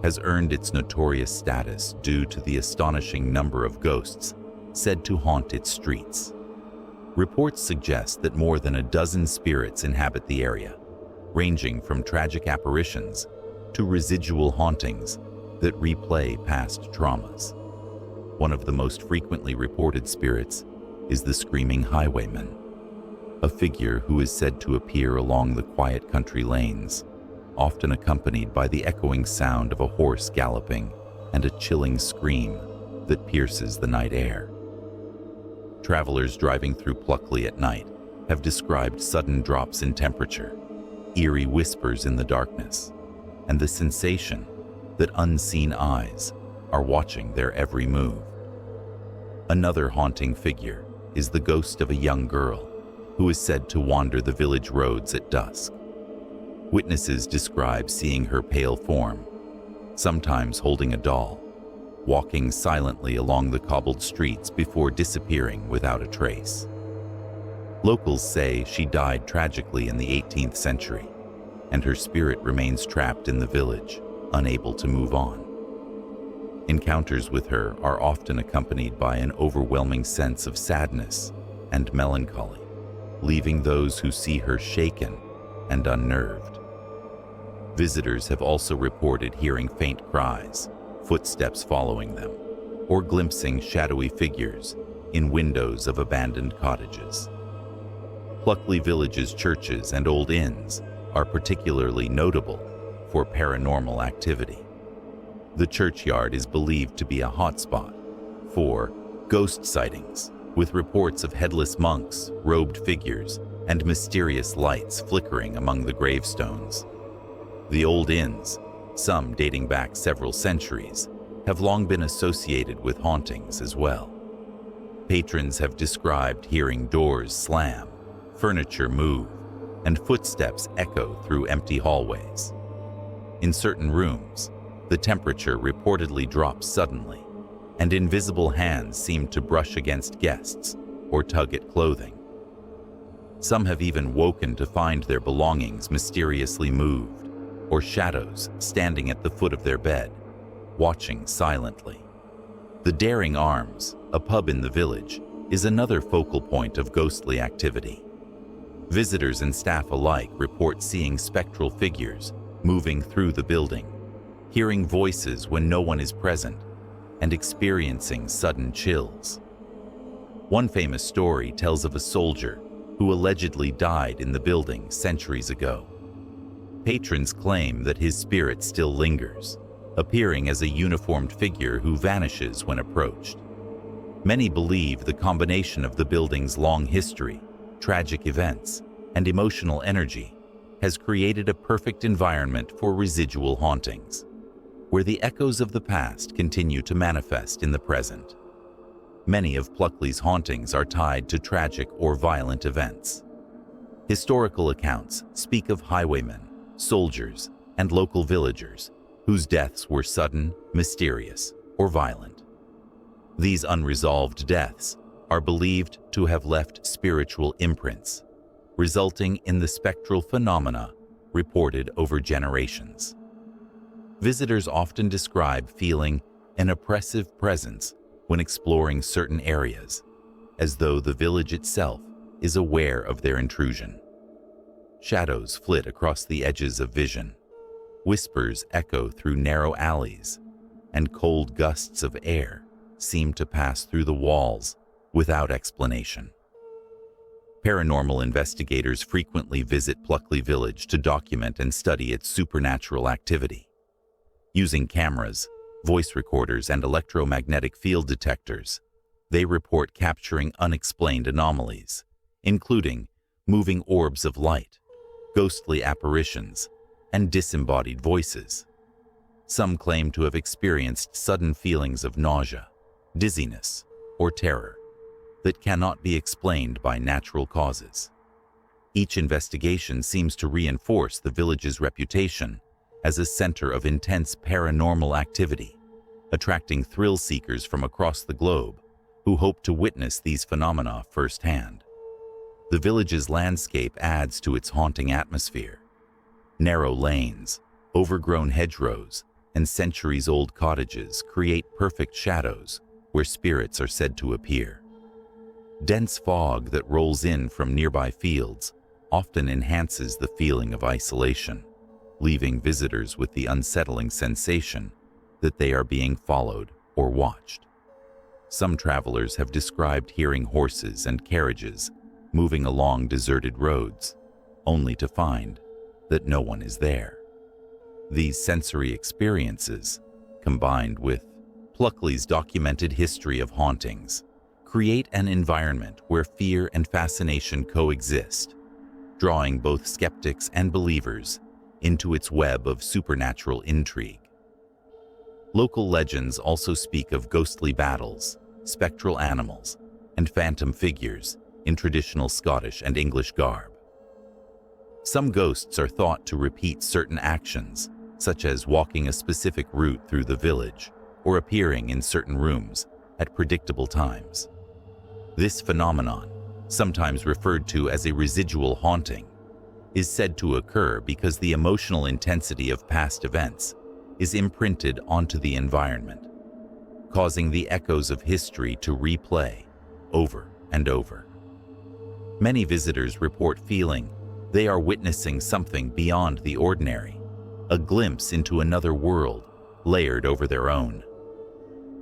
has earned its notorious status due to the astonishing number of ghosts said to haunt its streets. Reports suggest that more than a dozen spirits inhabit the area, ranging from tragic apparitions to residual hauntings that replay past traumas. One of the most frequently reported spirits is the Screaming Highwayman, a figure who is said to appear along the quiet country lanes, often accompanied by the echoing sound of a horse galloping and a chilling scream that pierces the night air. Travelers driving through Pluckley at night have described sudden drops in temperature, eerie whispers in the darkness, and the sensation that unseen eyes are watching their every move. Another haunting figure is the ghost of a young girl who is said to wander the village roads at dusk. Witnesses describe seeing her pale form, sometimes holding a doll, walking silently along the cobbled streets before disappearing without a trace. Locals say she died tragically in the 18th century, and her spirit remains trapped in the village, unable to move on. Encounters with her are often accompanied by an overwhelming sense of sadness and melancholy, leaving those who see her shaken and unnerved. Visitors have also reported hearing faint cries, footsteps following them, or glimpsing shadowy figures in windows of abandoned cottages. Pluckley Village's churches and old inns are particularly notable for paranormal activity. The churchyard is believed to be a hotspot for ghost sightings, with reports of headless monks, robed figures, and mysterious lights flickering among the gravestones. The old inns, some dating back several centuries, have long been associated with hauntings as well. Patrons have described hearing doors slam, furniture move, and footsteps echo through empty hallways. In certain rooms, the temperature reportedly drops suddenly, and invisible hands seem to brush against guests or tug at clothing. Some have even woken to find their belongings mysteriously moved, or shadows standing at the foot of their bed, watching silently. The Daring Arms, a pub in the village, is another focal point of ghostly activity. Visitors and staff alike report seeing spectral figures moving through the building, hearing voices when no one is present, and experiencing sudden chills. One famous story tells of a soldier who allegedly died in the building centuries ago. Patrons claim that his spirit still lingers, appearing as a uniformed figure who vanishes when approached. Many believe the combination of the building's long history, tragic events, and emotional energy has created a perfect environment for residual hauntings, where the echoes of the past continue to manifest in the present. Many of Pluckley's hauntings are tied to tragic or violent events. Historical accounts speak of highwaymen, soldiers, and local villagers whose deaths were sudden, mysterious, or violent. These unresolved deaths are believed to have left spiritual imprints, resulting in the spectral phenomena reported over generations. Visitors often describe feeling an oppressive presence when exploring certain areas, as though the village itself is aware of their intrusion. Shadows flit across the edges of vision, whispers echo through narrow alleys, and cold gusts of air seem to pass through the walls without explanation. Paranormal investigators frequently visit Pluckley Village to document and study its supernatural activity. Using cameras, voice recorders, and electromagnetic field detectors, they report capturing unexplained anomalies, including moving orbs of light, ghostly apparitions, and disembodied voices. Some claim to have experienced sudden feelings of nausea, dizziness, or terror that cannot be explained by natural causes. Each investigation seems to reinforce the village's reputation as a center of intense paranormal activity, attracting thrill seekers from across the globe who hope to witness these phenomena firsthand. The village's landscape adds to its haunting atmosphere. Narrow lanes, overgrown hedgerows, and centuries-old cottages create perfect shadows where spirits are said to appear. Dense fog that rolls in from nearby fields often enhances the feeling of isolation, leaving visitors with the unsettling sensation that they are being followed or watched. Some travelers have described hearing horses and carriages moving along deserted roads, only to find that no one is there. These sensory experiences, combined with Pluckley's documented history of hauntings, create an environment where fear and fascination coexist, drawing both skeptics and believers into its web of supernatural intrigue. Local legends also speak of ghostly battles, spectral animals, and phantom figures in traditional Scottish and English garb. Some ghosts are thought to repeat certain actions, such as walking a specific route through the village or appearing in certain rooms at predictable times. This phenomenon, sometimes referred to as a residual haunting, is said to occur because the emotional intensity of past events is imprinted onto the environment, causing the echoes of history to replay over and over. Many visitors report feeling they are witnessing something beyond the ordinary, a glimpse into another world layered over their own.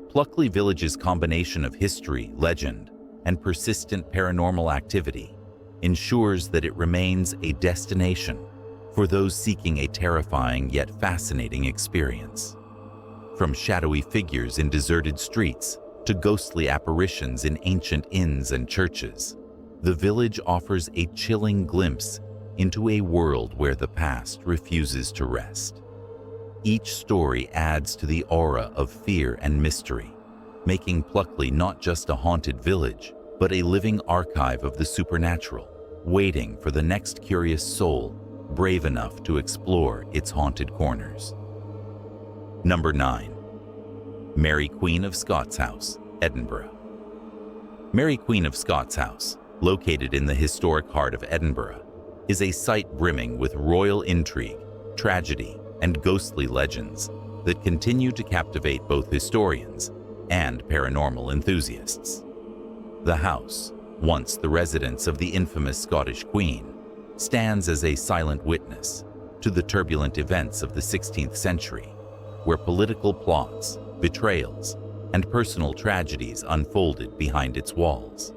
Pluckley Village's combination of history, legend, and persistent paranormal activity ensures that it remains a destination for those seeking a terrifying yet fascinating experience. From shadowy figures in deserted streets to ghostly apparitions in ancient inns and churches, the village offers a chilling glimpse into a world where the past refuses to rest. Each story adds to the aura of fear and mystery, making Pluckley not just a haunted village, but a living archive of the supernatural, waiting for the next curious soul brave enough to explore its haunted corners. Number 9. Mary Queen of Scots House, Edinburgh. Mary Queen of Scots House, located in the historic heart of Edinburgh, is a site brimming with royal intrigue, tragedy, and ghostly legends that continue to captivate both historians and paranormal enthusiasts. The house, once the residence of the infamous Scottish Queen, stands as a silent witness to the turbulent events of the 16th century, where political plots, betrayals, and personal tragedies unfolded behind its walls.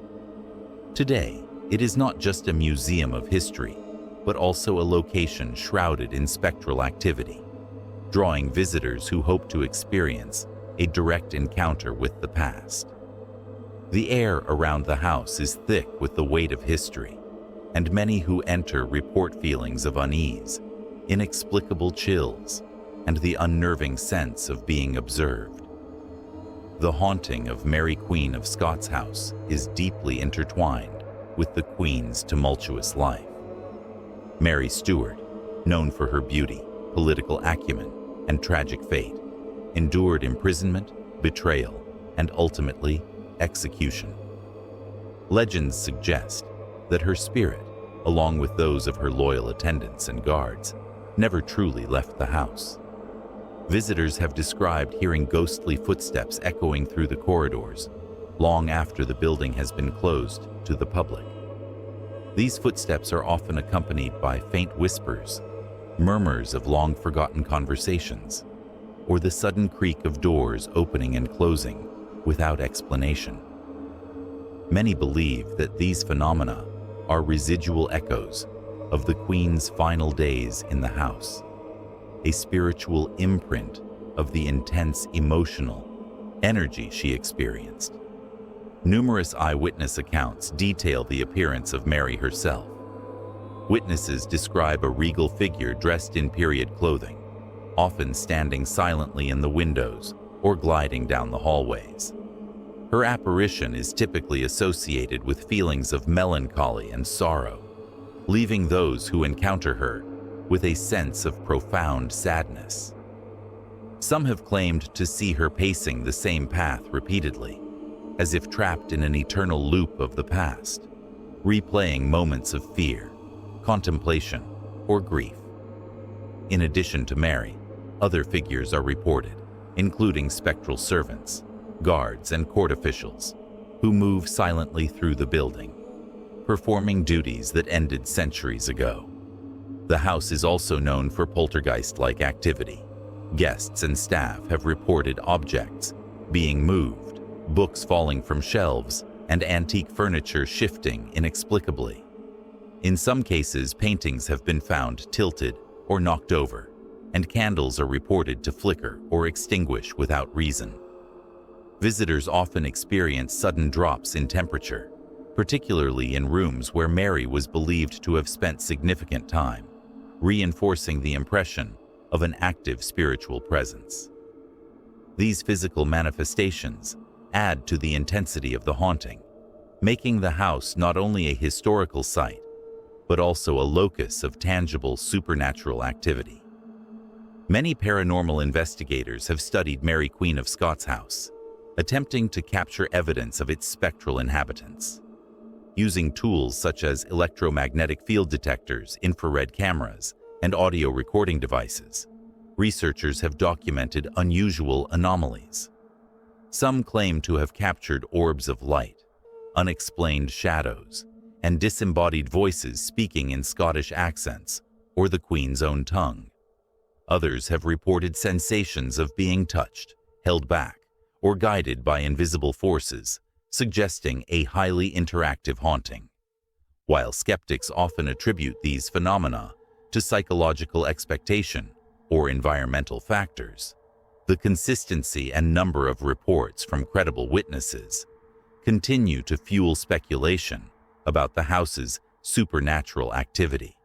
Today, it is not just a museum of history, but also a location shrouded in spectral activity, drawing visitors who hope to experience a direct encounter with the past. The air around the house is thick with the weight of history, and many who enter report feelings of unease, inexplicable chills, and the unnerving sense of being observed. The haunting of Mary Queen of Scots House is deeply intertwined with the Queen's tumultuous life. Mary Stuart, known for her beauty, political acumen, and tragic fate, endured imprisonment, betrayal, and ultimately execution. Legends suggest that her spirit, along with those of her loyal attendants and guards, never truly left the house. Visitors have described hearing ghostly footsteps echoing through the corridors long after the building has been closed to the public. These footsteps are often accompanied by faint whispers, murmurs of long-forgotten conversations, or the sudden creak of doors opening and closing without explanation. Many believe that these phenomena are residual echoes of the Queen's final days in the house, a spiritual imprint of the intense emotional energy she experienced. Numerous eyewitness accounts detail the appearance of Mary herself. Witnesses describe a regal figure dressed in period clothing, often standing silently in the windows or gliding down the hallways. Her apparition is typically associated with feelings of melancholy and sorrow, leaving those who encounter her with a sense of profound sadness. Some have claimed to see her pacing the same path repeatedly, as if trapped in an eternal loop of the past, replaying moments of fear, contemplation, or grief. In addition to Mary, other figures are reported, including spectral servants, guards, and court officials, who move silently through the building, performing duties that ended centuries ago. The house is also known for poltergeist-like activity. Guests and staff have reported objects being moved, books falling from shelves, and antique furniture shifting inexplicably. In some cases, paintings have been found tilted or knocked over, and candles are reported to flicker or extinguish without reason. Visitors often experience sudden drops in temperature, particularly in rooms where Mary was believed to have spent significant time, reinforcing the impression of an active spiritual presence. These physical manifestations add to the intensity of the haunting, making the house not only a historical site, but also a locus of tangible supernatural activity. Many paranormal investigators have studied Mary Queen of Scots House, attempting to capture evidence of its spectral inhabitants. Using tools such as electromagnetic field detectors, infrared cameras, and audio recording devices, researchers have documented unusual anomalies. Some claim to have captured orbs of light, unexplained shadows, and disembodied voices speaking in Scottish accents or the Queen's own tongue. Others have reported sensations of being touched, held back, or guided by invisible forces, suggesting a highly interactive haunting. While skeptics often attribute these phenomena to psychological expectation or environmental factors, the consistency and number of reports from credible witnesses continue to fuel speculation about the house's supernatural activity.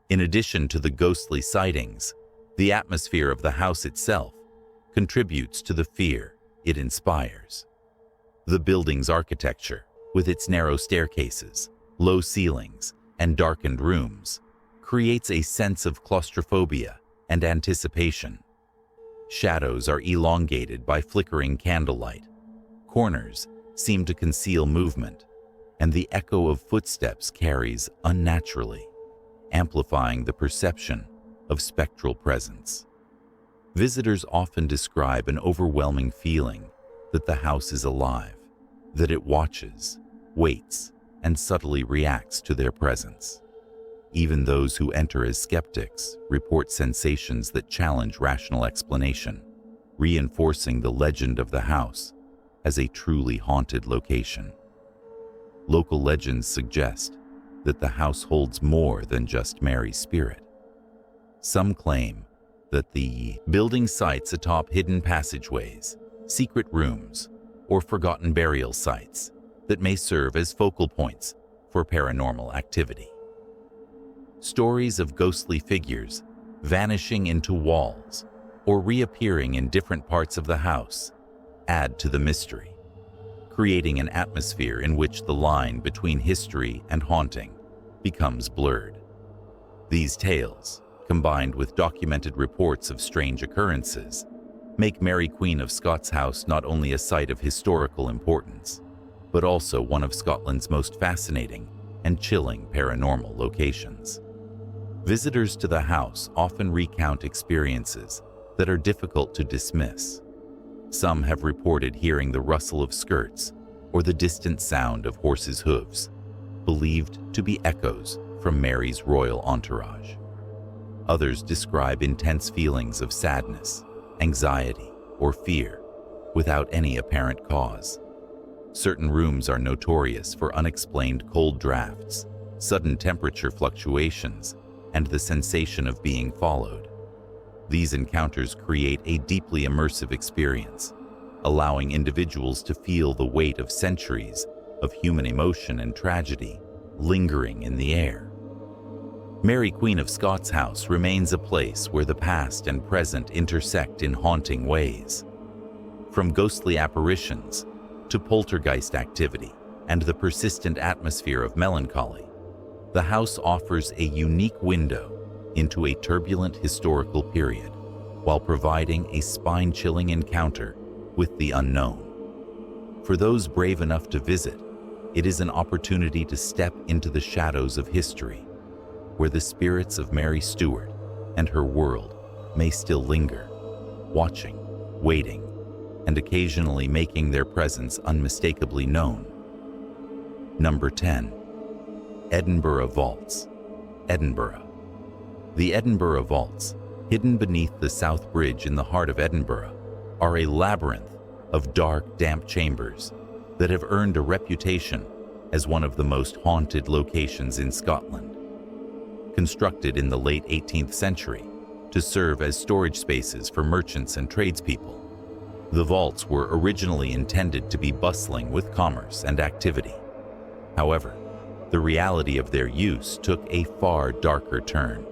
In addition to the ghostly sightings, the atmosphere of the house itself contributes to the fear it inspires. The building's architecture, with its narrow staircases, low ceilings, and darkened rooms, creates a sense of claustrophobia and anticipation. Shadows are elongated by flickering candlelight. Corners seem to conceal movement, and the echo of footsteps carries unnaturally, amplifying the perception of spectral presence. Visitors often describe an overwhelming feeling that the house is alive, that it watches, waits, and subtly reacts to their presence. Even those who enter as skeptics report sensations that challenge rational explanation, reinforcing the legend of the house as a truly haunted location. Local legends suggest that the house holds more than just Mary's spirit. Some claim that the building sites atop hidden passageways, secret rooms, or forgotten burial sites that may serve as focal points for paranormal activity. Stories of ghostly figures vanishing into walls or reappearing in different parts of the house add to the mystery, creating an atmosphere in which the line between history and haunting becomes blurred. These tales, combined with documented reports of strange occurrences, make Mary Queen of Scots House not only a site of historical importance, but also one of Scotland's most fascinating and chilling paranormal locations. Visitors to the house often recount experiences that are difficult to dismiss. Some have reported hearing the rustle of skirts or the distant sound of horses' hooves, believed to be echoes from Mary's royal entourage. Others describe intense feelings of sadness, anxiety, or fear without any apparent cause. Certain rooms are notorious for unexplained cold drafts, sudden temperature fluctuations, and the sensation of being followed. These encounters create a deeply immersive experience, allowing individuals to feel the weight of centuries of human emotion and tragedy lingering in the air. Mary Queen of Scots House remains a place where the past and present intersect in haunting ways. From ghostly apparitions to poltergeist activity and the persistent atmosphere of melancholy, the house offers a unique window into a turbulent historical period while providing a spine-chilling encounter with the unknown. For those brave enough to visit, it is an opportunity to step into the shadows of history, where the spirits of Mary Stuart and her world may still linger, watching, waiting, and occasionally making their presence unmistakably known. Number 10. Edinburgh Vaults, Edinburgh. The Edinburgh Vaults, hidden beneath the South Bridge in the heart of Edinburgh, are a labyrinth of dark, damp chambers that have earned a reputation as one of the most haunted locations in Scotland. Constructed in the late 18th century to serve as storage spaces for merchants and tradespeople, the vaults were originally intended to be bustling with commerce and activity. However, the reality of their use took a far darker turn.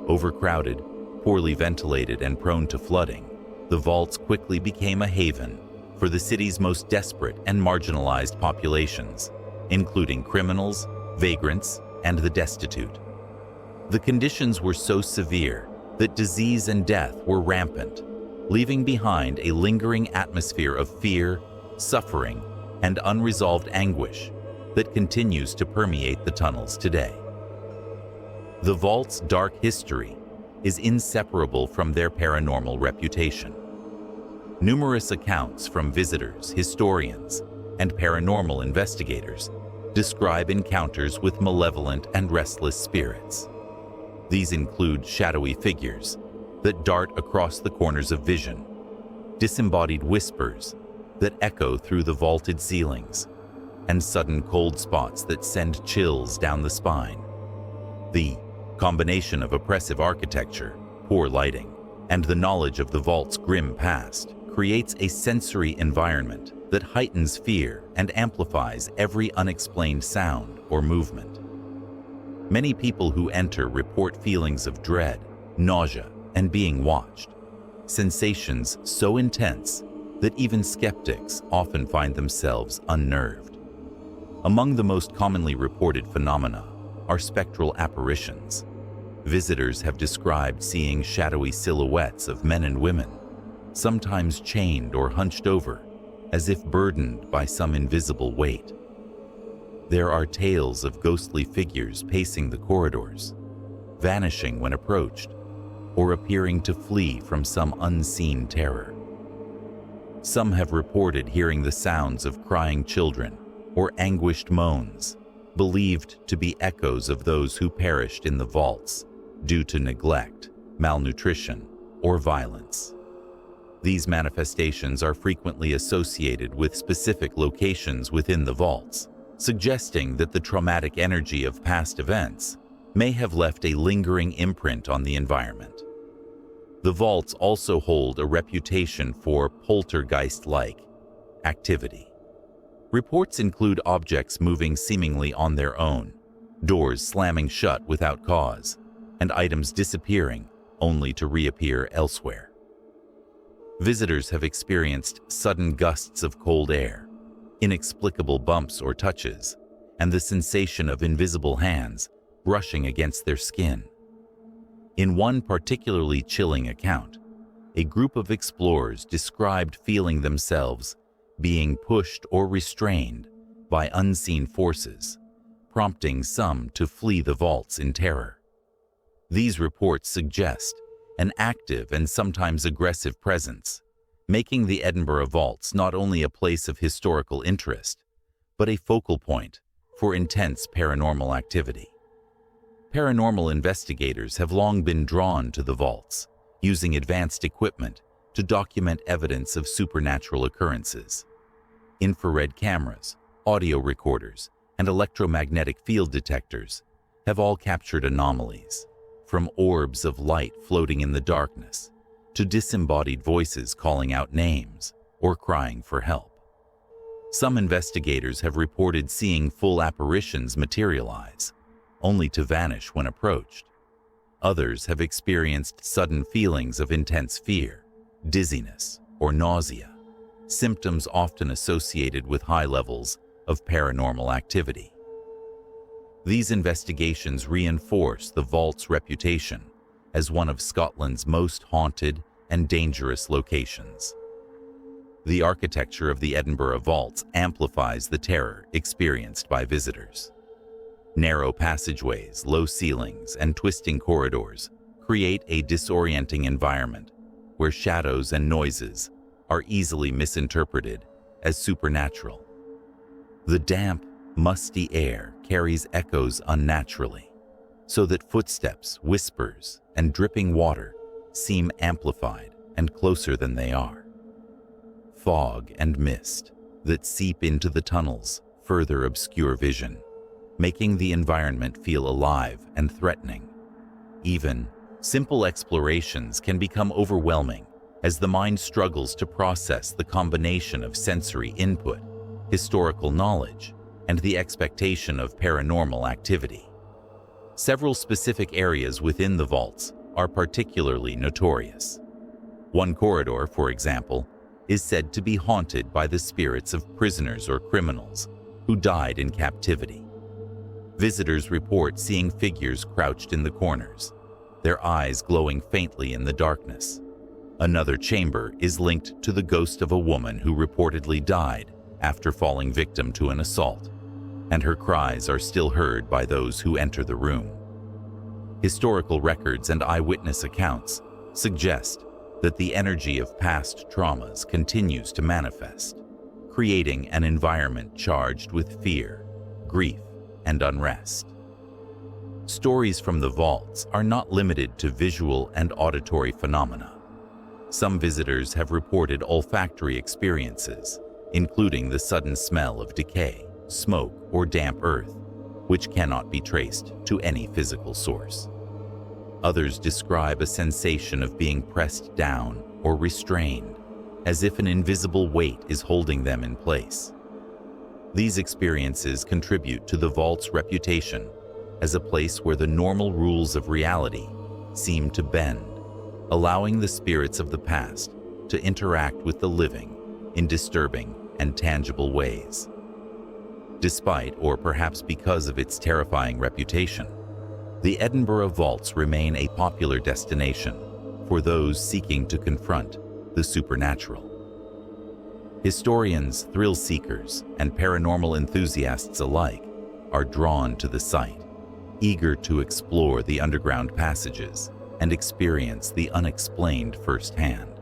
Overcrowded, poorly ventilated, and prone to flooding, the vaults quickly became a haven for the city's most desperate and marginalized populations, including criminals, vagrants, and the destitute. The conditions were so severe that disease and death were rampant, leaving behind a lingering atmosphere of fear, suffering, and unresolved anguish that continues to permeate the tunnels today. The vault's dark history is inseparable from their paranormal reputation. Numerous accounts from visitors, historians, and paranormal investigators describe encounters with malevolent and restless spirits. These include shadowy figures that dart across the corners of vision, disembodied whispers that echo through the vaulted ceilings, and sudden cold spots that send chills down the spine. The combination of oppressive architecture, poor lighting, and the knowledge of the vault's grim past creates a sensory environment that heightens fear and amplifies every unexplained sound or movement. Many people who enter report feelings of dread, nausea, and being watched, sensations so intense that even skeptics often find themselves unnerved. Among the most commonly reported phenomena are spectral apparitions. Visitors have described seeing shadowy silhouettes of men and women, sometimes chained or hunched over, as if burdened by some invisible weight. There are tales of ghostly figures pacing the corridors, vanishing when approached, or appearing to flee from some unseen terror. Some have reported hearing the sounds of crying children or anguished moans, believed to be echoes of those who perished in the vaults due to neglect, malnutrition, or violence. These manifestations are frequently associated with specific locations within the vaults, suggesting that the traumatic energy of past events may have left a lingering imprint on the environment. The vaults also hold a reputation for poltergeist-like activity. Reports include objects moving seemingly on their own, doors slamming shut without cause, and items disappearing only to reappear elsewhere. Visitors have experienced sudden gusts of cold air, inexplicable bumps or touches, and the sensation of invisible hands brushing against their skin. In one particularly chilling account, a group of explorers described feeling themselves being pushed or restrained by unseen forces, prompting some to flee the vaults in terror. These reports suggest an active and sometimes aggressive presence, making the Edinburgh vaults not only a place of historical interest, but a focal point for intense paranormal activity. Paranormal investigators have long been drawn to the vaults, using advanced equipment to document evidence of supernatural occurrences. Infrared cameras, audio recorders, and electromagnetic field detectors have all captured anomalies, from orbs of light floating in the darkness to disembodied voices calling out names or crying for help. Some investigators have reported seeing full apparitions materialize, only to vanish when approached. Others have experienced sudden feelings of intense fear, dizziness, or nausea, symptoms often associated with high levels of paranormal activity. These investigations reinforce the vault's reputation as one of Scotland's most haunted and dangerous locations. The architecture of the Edinburgh vaults amplifies the terror experienced by visitors. Narrow passageways, low ceilings, and twisting corridors create a disorienting environment where shadows and noises are easily misinterpreted as supernatural. The damp, musty air carries echoes unnaturally, so that footsteps, whispers, and dripping water seem amplified and closer than they are. Fog and mist that seep into the tunnels further obscure vision, making the environment feel alive and threatening. Even simple explorations can become overwhelming as the mind struggles to process the combination of sensory input, historical knowledge, and the expectation of paranormal activity. Several specific areas within the vaults are particularly notorious. One corridor, for example, is said to be haunted by the spirits of prisoners or criminals who died in captivity. Visitors report seeing figures crouched in the corners, their eyes glowing faintly in the darkness. Another chamber is linked to the ghost of a woman who reportedly died after falling victim to an assault, and her cries are still heard by those who enter the room. Historical records and eyewitness accounts suggest that the energy of past traumas continues to manifest, creating an environment charged with fear, grief, and unrest. Stories from the vaults are not limited to visual and auditory phenomena. Some visitors have reported olfactory experiences, including the sudden smell of decay, smoke, or damp earth, which cannot be traced to any physical source. Others describe a sensation of being pressed down or restrained, as if an invisible weight is holding them in place. These experiences contribute to the vault's reputation as a place where the normal rules of reality seem to bend, allowing the spirits of the past to interact with the living in disturbing and tangible ways. Despite, or perhaps because of its terrifying reputation, the Edinburgh vaults remain a popular destination for those seeking to confront the supernatural. Historians, thrill seekers, and paranormal enthusiasts alike are drawn to the site, eager to explore the underground passages and experience the unexplained firsthand.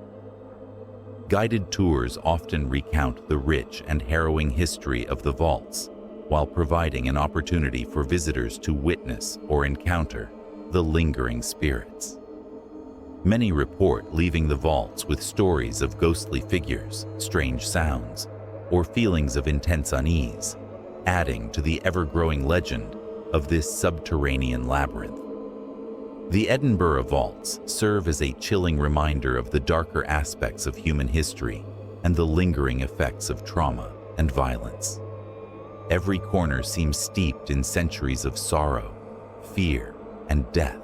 Guided tours often recount the rich and harrowing history of the vaults, while providing an opportunity for visitors to witness or encounter the lingering spirits. Many report leaving the vaults with stories of ghostly figures, strange sounds, or feelings of intense unease, adding to the ever-growing legend of this subterranean labyrinth. The Edinburgh vaults serve as a chilling reminder of the darker aspects of human history and the lingering effects of trauma and violence. Every corner seems steeped in centuries of sorrow, fear, and death,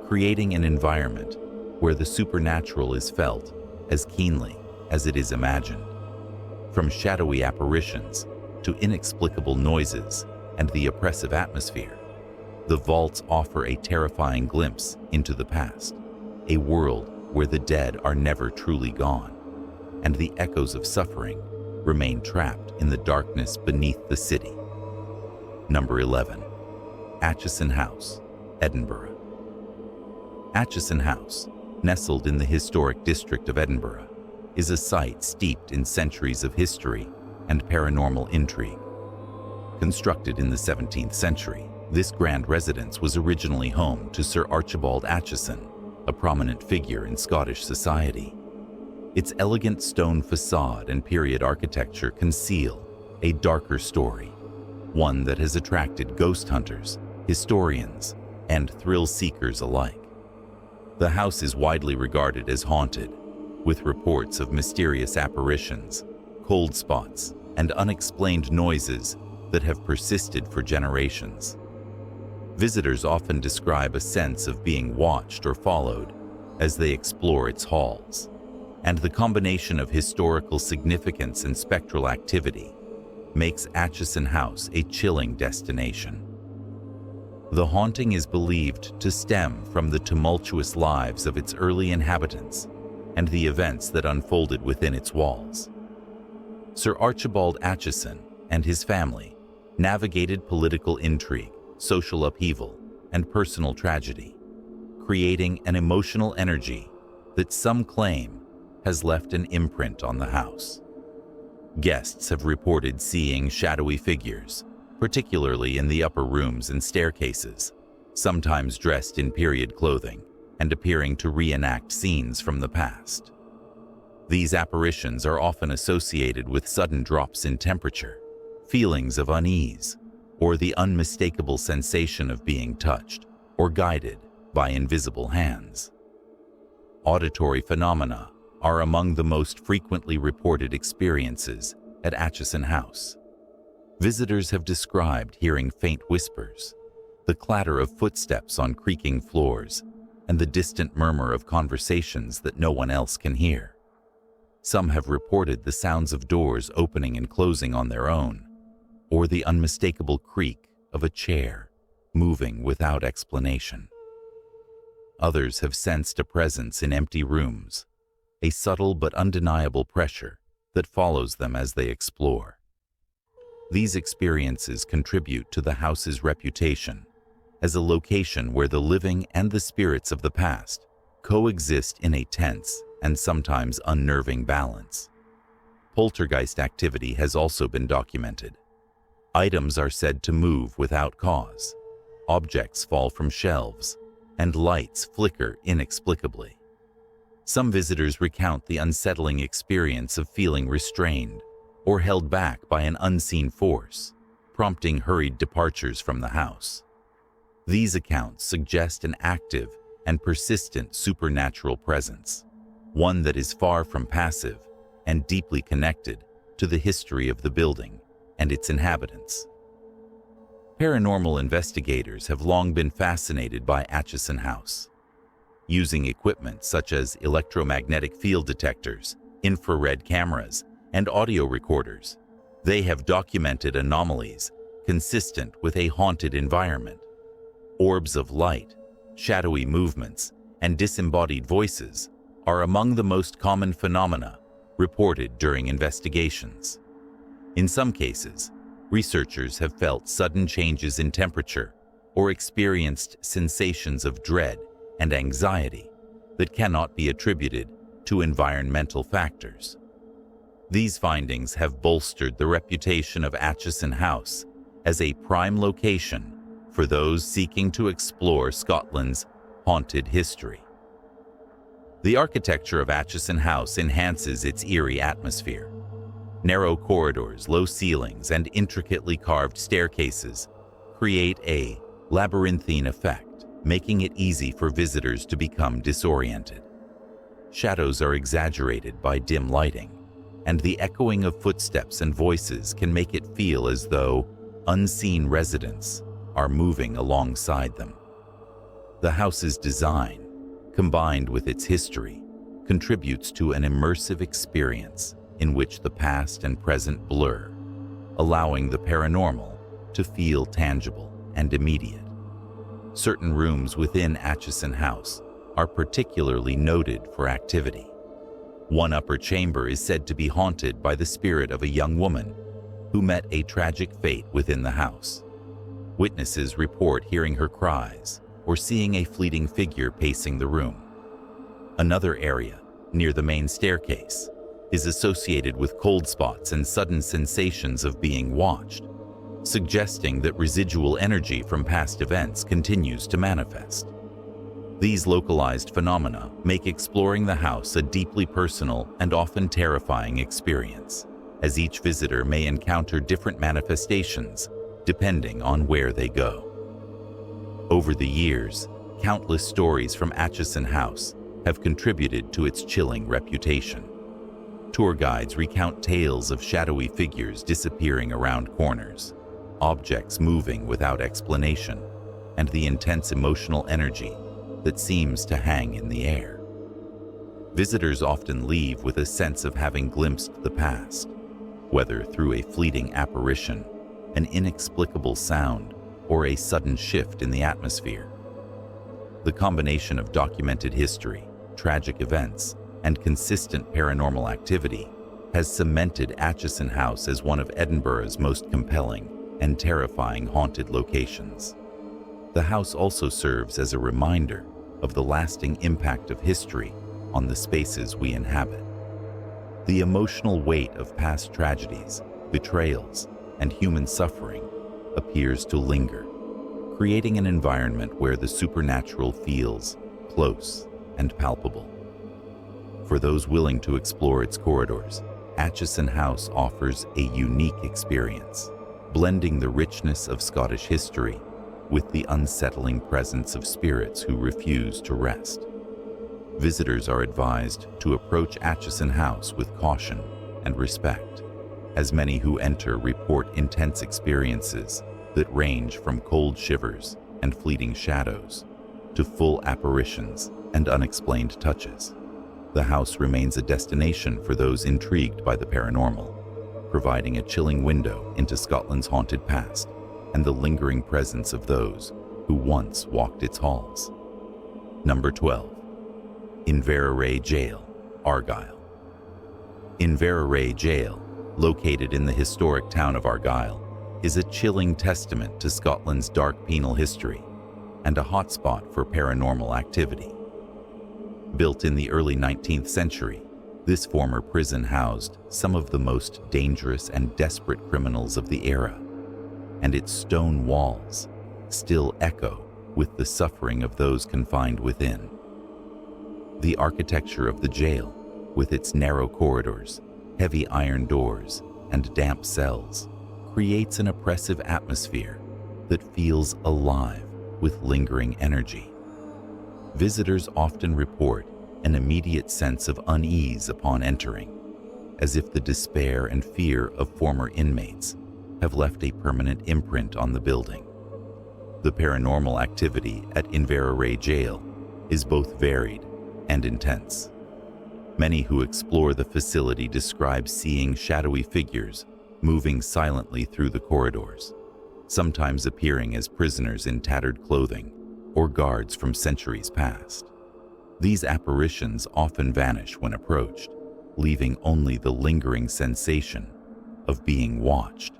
creating an environment where the supernatural is felt as keenly as it is imagined. From shadowy apparitions to inexplicable noises and the oppressive atmosphere, the vaults offer a terrifying glimpse into the past, a world where the dead are never truly gone, and the echoes of suffering remain trapped in the darkness beneath the city. Number 11. Aitchison House, Edinburgh. Aitchison House, nestled in the historic district of Edinburgh, is a site steeped in centuries of history and paranormal intrigue. Constructed in the 17th century, this grand residence was originally home to Sir Archibald Aitchison, a prominent figure in Scottish society. Its elegant stone facade and period architecture conceal a darker story, one that has attracted ghost hunters, historians, and thrill seekers alike. The house is widely regarded as haunted, with reports of mysterious apparitions, cold spots, and unexplained noises that have persisted for generations. Visitors often describe a sense of being watched or followed as they explore its halls, and the combination of historical significance and spectral activity makes Aitchison House a chilling destination. The haunting is believed to stem from the tumultuous lives of its early inhabitants and the events that unfolded within its walls. Sir Archibald Aitchison and his family navigated political intrigue, social upheaval, and personal tragedy, creating an emotional energy that some claim has left an imprint on the house. Guests have reported seeing shadowy figures, particularly in the upper rooms and staircases, sometimes dressed in period clothing and appearing to reenact scenes from the past. These apparitions are often associated with sudden drops in temperature, feelings of unease, or the unmistakable sensation of being touched or guided by invisible hands. Auditory phenomena are among the most frequently reported experiences at Aitchison House. Visitors have described hearing faint whispers, the clatter of footsteps on creaking floors, and the distant murmur of conversations that no one else can hear. Some have reported the sounds of doors opening and closing on their own, or the unmistakable creak of a chair, moving without explanation. Others have sensed a presence in empty rooms, a subtle but undeniable pressure that follows them as they explore. These experiences contribute to the house's reputation as a location where the living and the spirits of the past coexist in a tense and sometimes unnerving balance. Poltergeist activity has also been documented. Items are said to move without cause, objects fall from shelves, and lights flicker inexplicably. Some visitors recount the unsettling experience of feeling restrained or held back by an unseen force, prompting hurried departures from the house. These accounts suggest an active and persistent supernatural presence, one that is far from passive and deeply connected to the history of the building and its inhabitants. Paranormal investigators have long been fascinated by Atchison House. Using equipment such as electromagnetic field detectors, infrared cameras, and audio recorders, they have documented anomalies consistent with a haunted environment. Orbs of light, shadowy movements, and disembodied voices are among the most common phenomena reported during investigations. In some cases, researchers have felt sudden changes in temperature or experienced sensations of dread and anxiety that cannot be attributed to environmental factors. These findings have bolstered the reputation of Atchison House as a prime location for those seeking to explore Scotland's haunted history. The architecture of Atchison House enhances its eerie atmosphere. Narrow corridors, low ceilings, and intricately carved staircases create a labyrinthine effect, making it easy for visitors to become disoriented. Shadows are exaggerated by dim lighting, and the echoing of footsteps and voices can make it feel as though unseen residents are moving alongside them. The house's design, combined with its history, contributes to an immersive experience in which the past and present blur, allowing the paranormal to feel tangible and immediate. Certain rooms within Atchison House are particularly noted for activity. One upper chamber is said to be haunted by the spirit of a young woman who met a tragic fate within the house. Witnesses report hearing her cries or seeing a fleeting figure pacing the room. Another area, near the main staircase, is associated with cold spots and sudden sensations of being watched, suggesting that residual energy from past events continues to manifest. These localized phenomena make exploring the house a deeply personal and often terrifying experience, as each visitor may encounter different manifestations depending on where they go. Over the years, countless stories from Atchison House have contributed to its chilling reputation. Tour guides recount tales of shadowy figures disappearing around corners, objects moving without explanation, and the intense emotional energy that seems to hang in the air. Visitors often leave with a sense of having glimpsed the past, whether through a fleeting apparition, an inexplicable sound, or a sudden shift in the atmosphere. The combination of documented history, tragic events, and consistent paranormal activity has cemented Atchison House as one of Edinburgh's most compelling and terrifying haunted locations. The house also serves as a reminder of the lasting impact of history on the spaces we inhabit. The emotional weight of past tragedies, betrayals, and human suffering appears to linger, creating an environment where the supernatural feels close and palpable. For those willing to explore its corridors, Atchison House offers a unique experience, blending the richness of Scottish history with the unsettling presence of spirits who refuse to rest. Visitors are advised to approach Atchison House with caution and respect, as many who enter report intense experiences that range from cold shivers and fleeting shadows to full apparitions and unexplained touches. The house remains a destination for those intrigued by the paranormal, providing a chilling window into Scotland's haunted past and the lingering presence of those who once walked its halls. Number 12. Inverurie Jail, Argyll. Inverurie Jail, located in the historic town of Argyll, is a chilling testament to Scotland's dark penal history and a hotspot for paranormal activity. Built in the early 19th century, this former prison housed some of the most dangerous and desperate criminals of the era, and its stone walls still echo with the suffering of those confined within. The architecture of the jail, with its narrow corridors, heavy iron doors, and damp cells, creates an oppressive atmosphere that feels alive with lingering energy. Visitors often report an immediate sense of unease upon entering, as if the despair and fear of former inmates have left a permanent imprint on the building. The paranormal activity at Inverurie Jail is both varied and intense. Many who explore the facility describe seeing shadowy figures moving silently through the corridors, sometimes appearing as prisoners in tattered clothing or guards from centuries past. These apparitions often vanish when approached, leaving only the lingering sensation of being watched.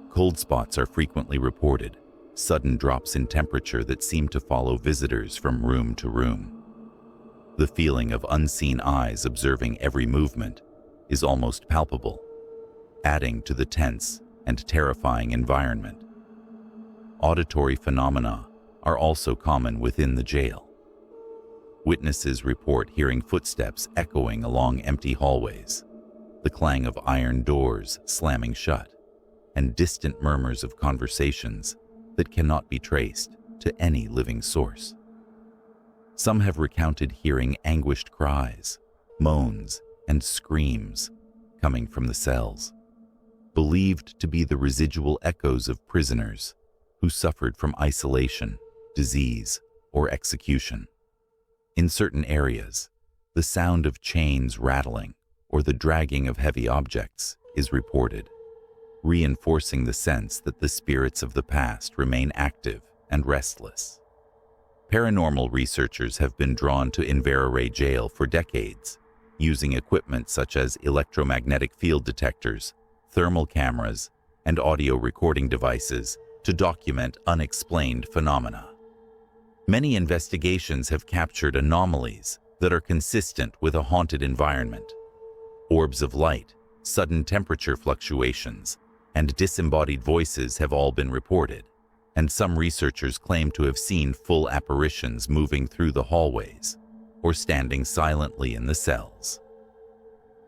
Cold spots are frequently reported, sudden drops in temperature that seem to follow visitors from room to room. The feeling of unseen eyes observing every movement is almost palpable, adding to the tense and terrifying environment. Auditory phenomena are also common within the jail. Witnesses report hearing footsteps echoing along empty hallways, the clang of iron doors slamming shut, and distant murmurs of conversations that cannot be traced to any living source. Some have recounted hearing anguished cries, moans, and screams coming from the cells, believed to be the residual echoes of prisoners who suffered from isolation, disease, or execution. In certain areas, the sound of chains rattling or the dragging of heavy objects is reported, reinforcing the sense that the spirits of the past remain active and restless. Paranormal researchers have been drawn to Inverurie Jail for decades, using equipment such as electromagnetic field detectors, thermal cameras, and audio recording devices to document unexplained phenomena. Many investigations have captured anomalies that are consistent with a haunted environment. Orbs of light, sudden temperature fluctuations, and disembodied voices have all been reported, and some researchers claim to have seen full apparitions moving through the hallways or standing silently in the cells.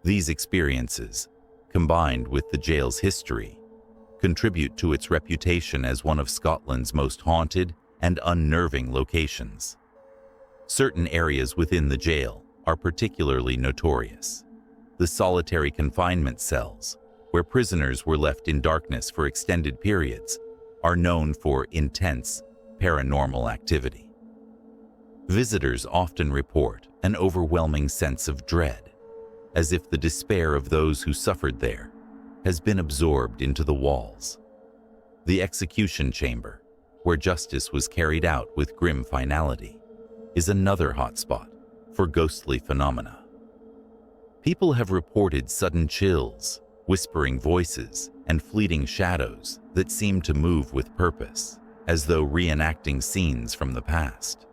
These experiences, combined with the jail's history, contribute to its reputation as one of Scotland's most haunted and unnerving locations. Certain areas within the jail are particularly notorious. The solitary confinement cells, where prisoners were left in darkness for extended periods, are known for intense paranormal activity. Visitors often report an overwhelming sense of dread, as if the despair of those who suffered there has been absorbed into the walls. The execution chamber, where justice was carried out with grim finality, is another hotspot for ghostly phenomena. People have reported sudden chills, whispering voices, and fleeting shadows that seem to move with purpose, as though reenacting scenes from the past.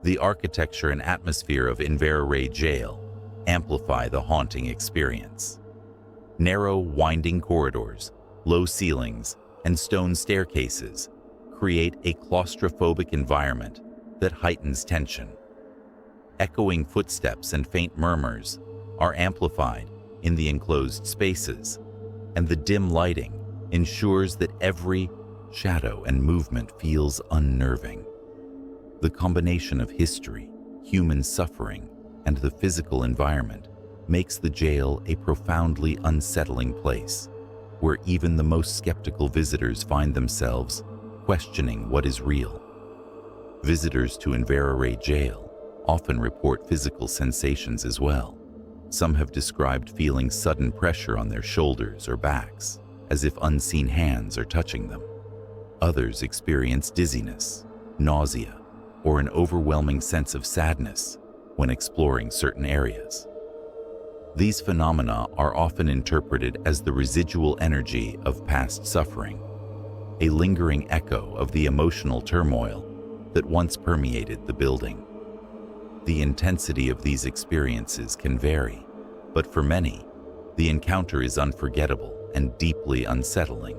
The architecture and atmosphere of Inverurie Jail amplify the haunting experience. Narrow, winding corridors, low ceilings, and stone staircases create a claustrophobic environment that heightens tension. Echoing footsteps and faint murmurs are amplified in the enclosed spaces, and the dim lighting ensures that every shadow and movement feels unnerving. The combination of history, human suffering, and the physical environment makes the jail a profoundly unsettling place, where even the most skeptical visitors find themselves questioning what is real. Visitors to Inverurie Jail often report physical sensations as well. Some have described feeling sudden pressure on their shoulders or backs, as if unseen hands are touching them. Others experience dizziness, nausea, or an overwhelming sense of sadness when exploring certain areas. These phenomena are often interpreted as the residual energy of past suffering, a lingering echo of the emotional turmoil that once permeated the building. The intensity of these experiences can vary, but for many, the encounter is unforgettable and deeply unsettling.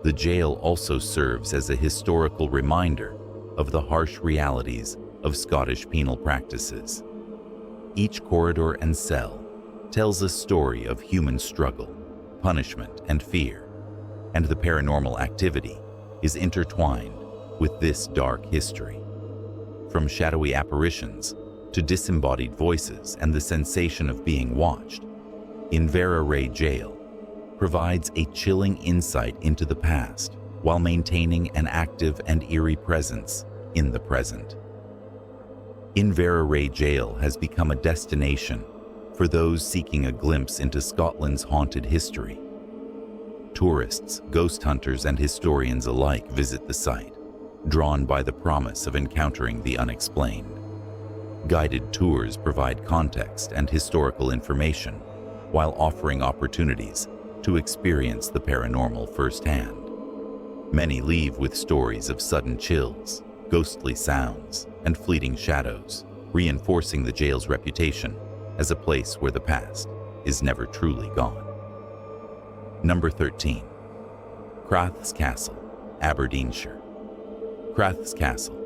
The jail also serves as a historical reminder of the harsh realities of Scottish penal practices. Each corridor and cell tells a story of human struggle, punishment, and fear, and the paranormal activity is intertwined with this dark history. From shadowy apparitions to disembodied voices and the sensation of being watched, Inverary Jail provides a chilling insight into the past while maintaining an active and eerie presence in the present. Inverary Jail has become a destination for those seeking a glimpse into Scotland's haunted history. Tourists, ghost hunters, and historians alike visit the site, drawn by the promise of encountering the unexplained. Guided tours provide context and historical information, while offering opportunities to experience the paranormal firsthand. Many leave with stories of sudden chills, ghostly sounds, and fleeting shadows, reinforcing the jail's reputation as a place where the past is never truly gone. Number 13. Culross Castle, Aberdeenshire. Culross Castle,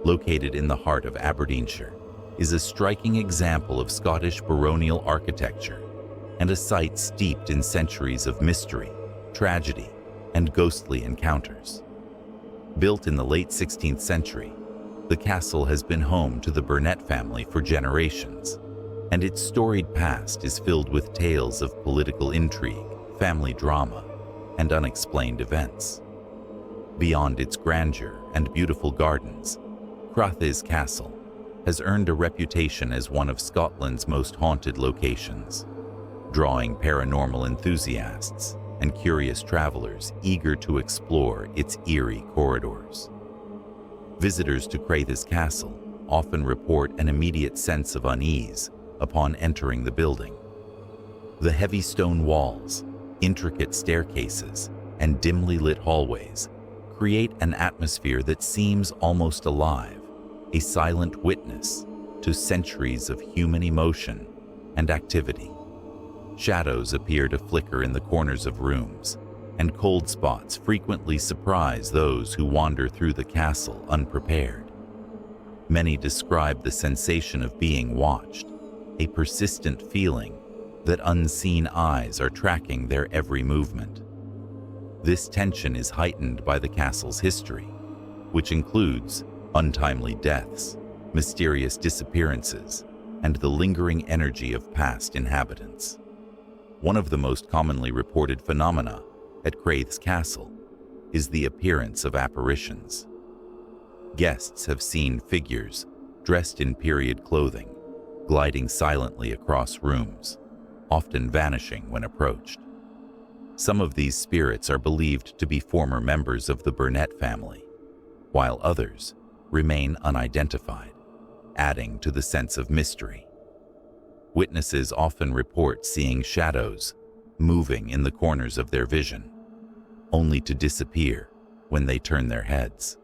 located in the heart of Aberdeenshire, is a striking example of Scottish baronial architecture and a site steeped in centuries of mystery, tragedy, and ghostly encounters. Built in the late 16th century, the castle has been home to the Burnett family for generations, and its storied past is filled with tales of political intrigue, family drama, and unexplained events. Beyond its grandeur and beautiful gardens, Culross Castle has earned a reputation as one of Scotland's most haunted locations, drawing paranormal enthusiasts and curious travelers eager to explore its eerie corridors. Visitors to Culross Castle often report an immediate sense of unease upon entering the building. The heavy stone walls, intricate staircases, and dimly lit hallways create an atmosphere that seems almost alive, a silent witness to centuries of human emotion and activity. Shadows appear to flicker in the corners of rooms, and cold spots frequently surprise those who wander through the castle unprepared. Many describe the sensation of being watched, a persistent feeling that unseen eyes are tracking their every movement. This tension is heightened by the castle's history, which includes untimely deaths, mysterious disappearances, and the lingering energy of past inhabitants. One of the most commonly reported phenomena at Culross Castle is the appearance of apparitions. Guests have seen figures dressed in period clothing, gliding silently across rooms, often vanishing when approached. Some of these spirits are believed to be former members of the Burnett family, while others remain unidentified, adding to the sense of mystery. Witnesses often report seeing shadows moving in the corners of their vision, only to disappear when they turn their heads.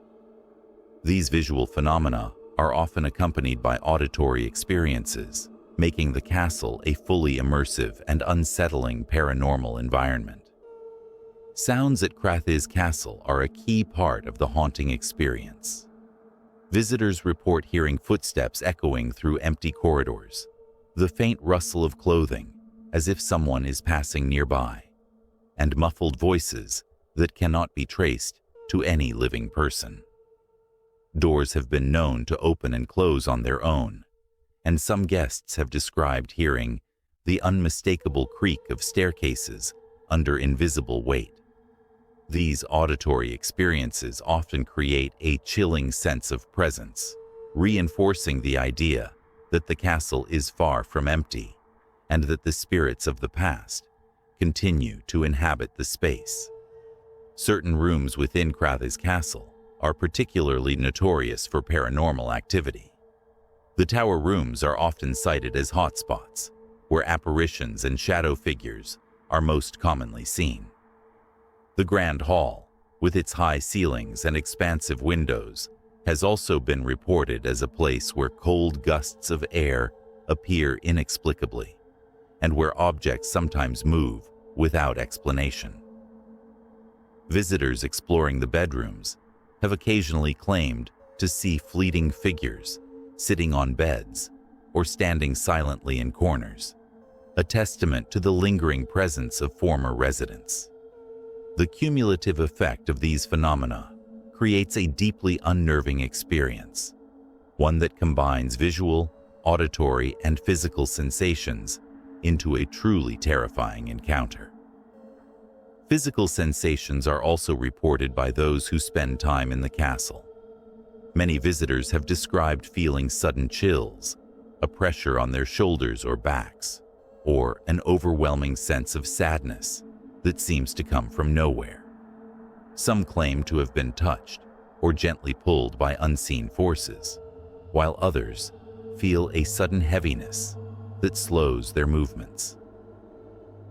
These visual phenomena are often accompanied by auditory experiences, making the castle a fully immersive and unsettling paranormal environment. Sounds at Culross Castle are a key part of the haunting experience. Visitors report hearing footsteps echoing through empty corridors, the faint rustle of clothing as if someone is passing nearby, and muffled voices that cannot be traced to any living person. Doors have been known to open and close on their own, and some guests have described hearing the unmistakable creak of staircases under invisible weight. These auditory experiences often create a chilling sense of presence, reinforcing the idea that the castle is far from empty and that the spirits of the past continue to inhabit the space. Certain rooms within Culross Castle are particularly notorious for paranormal activity. The tower rooms are often cited as hotspots, where apparitions and shadow figures are most commonly seen. The Grand Hall, with its high ceilings and expansive windows, has also been reported as a place where cold gusts of air appear inexplicably, and where objects sometimes move without explanation. Visitors exploring the bedrooms have occasionally claimed to see fleeting figures sitting on beds or standing silently in corners, a testament to the lingering presence of former residents. The cumulative effect of these phenomena creates a deeply unnerving experience, one that combines visual, auditory, and physical sensations into a truly terrifying encounter. Physical sensations are also reported by those who spend time in the castle. Many visitors have described feeling sudden chills, a pressure on their shoulders or backs, or an overwhelming sense of sadness that seems to come from nowhere. Some claim to have been touched or gently pulled by unseen forces, while others feel a sudden heaviness that slows their movements.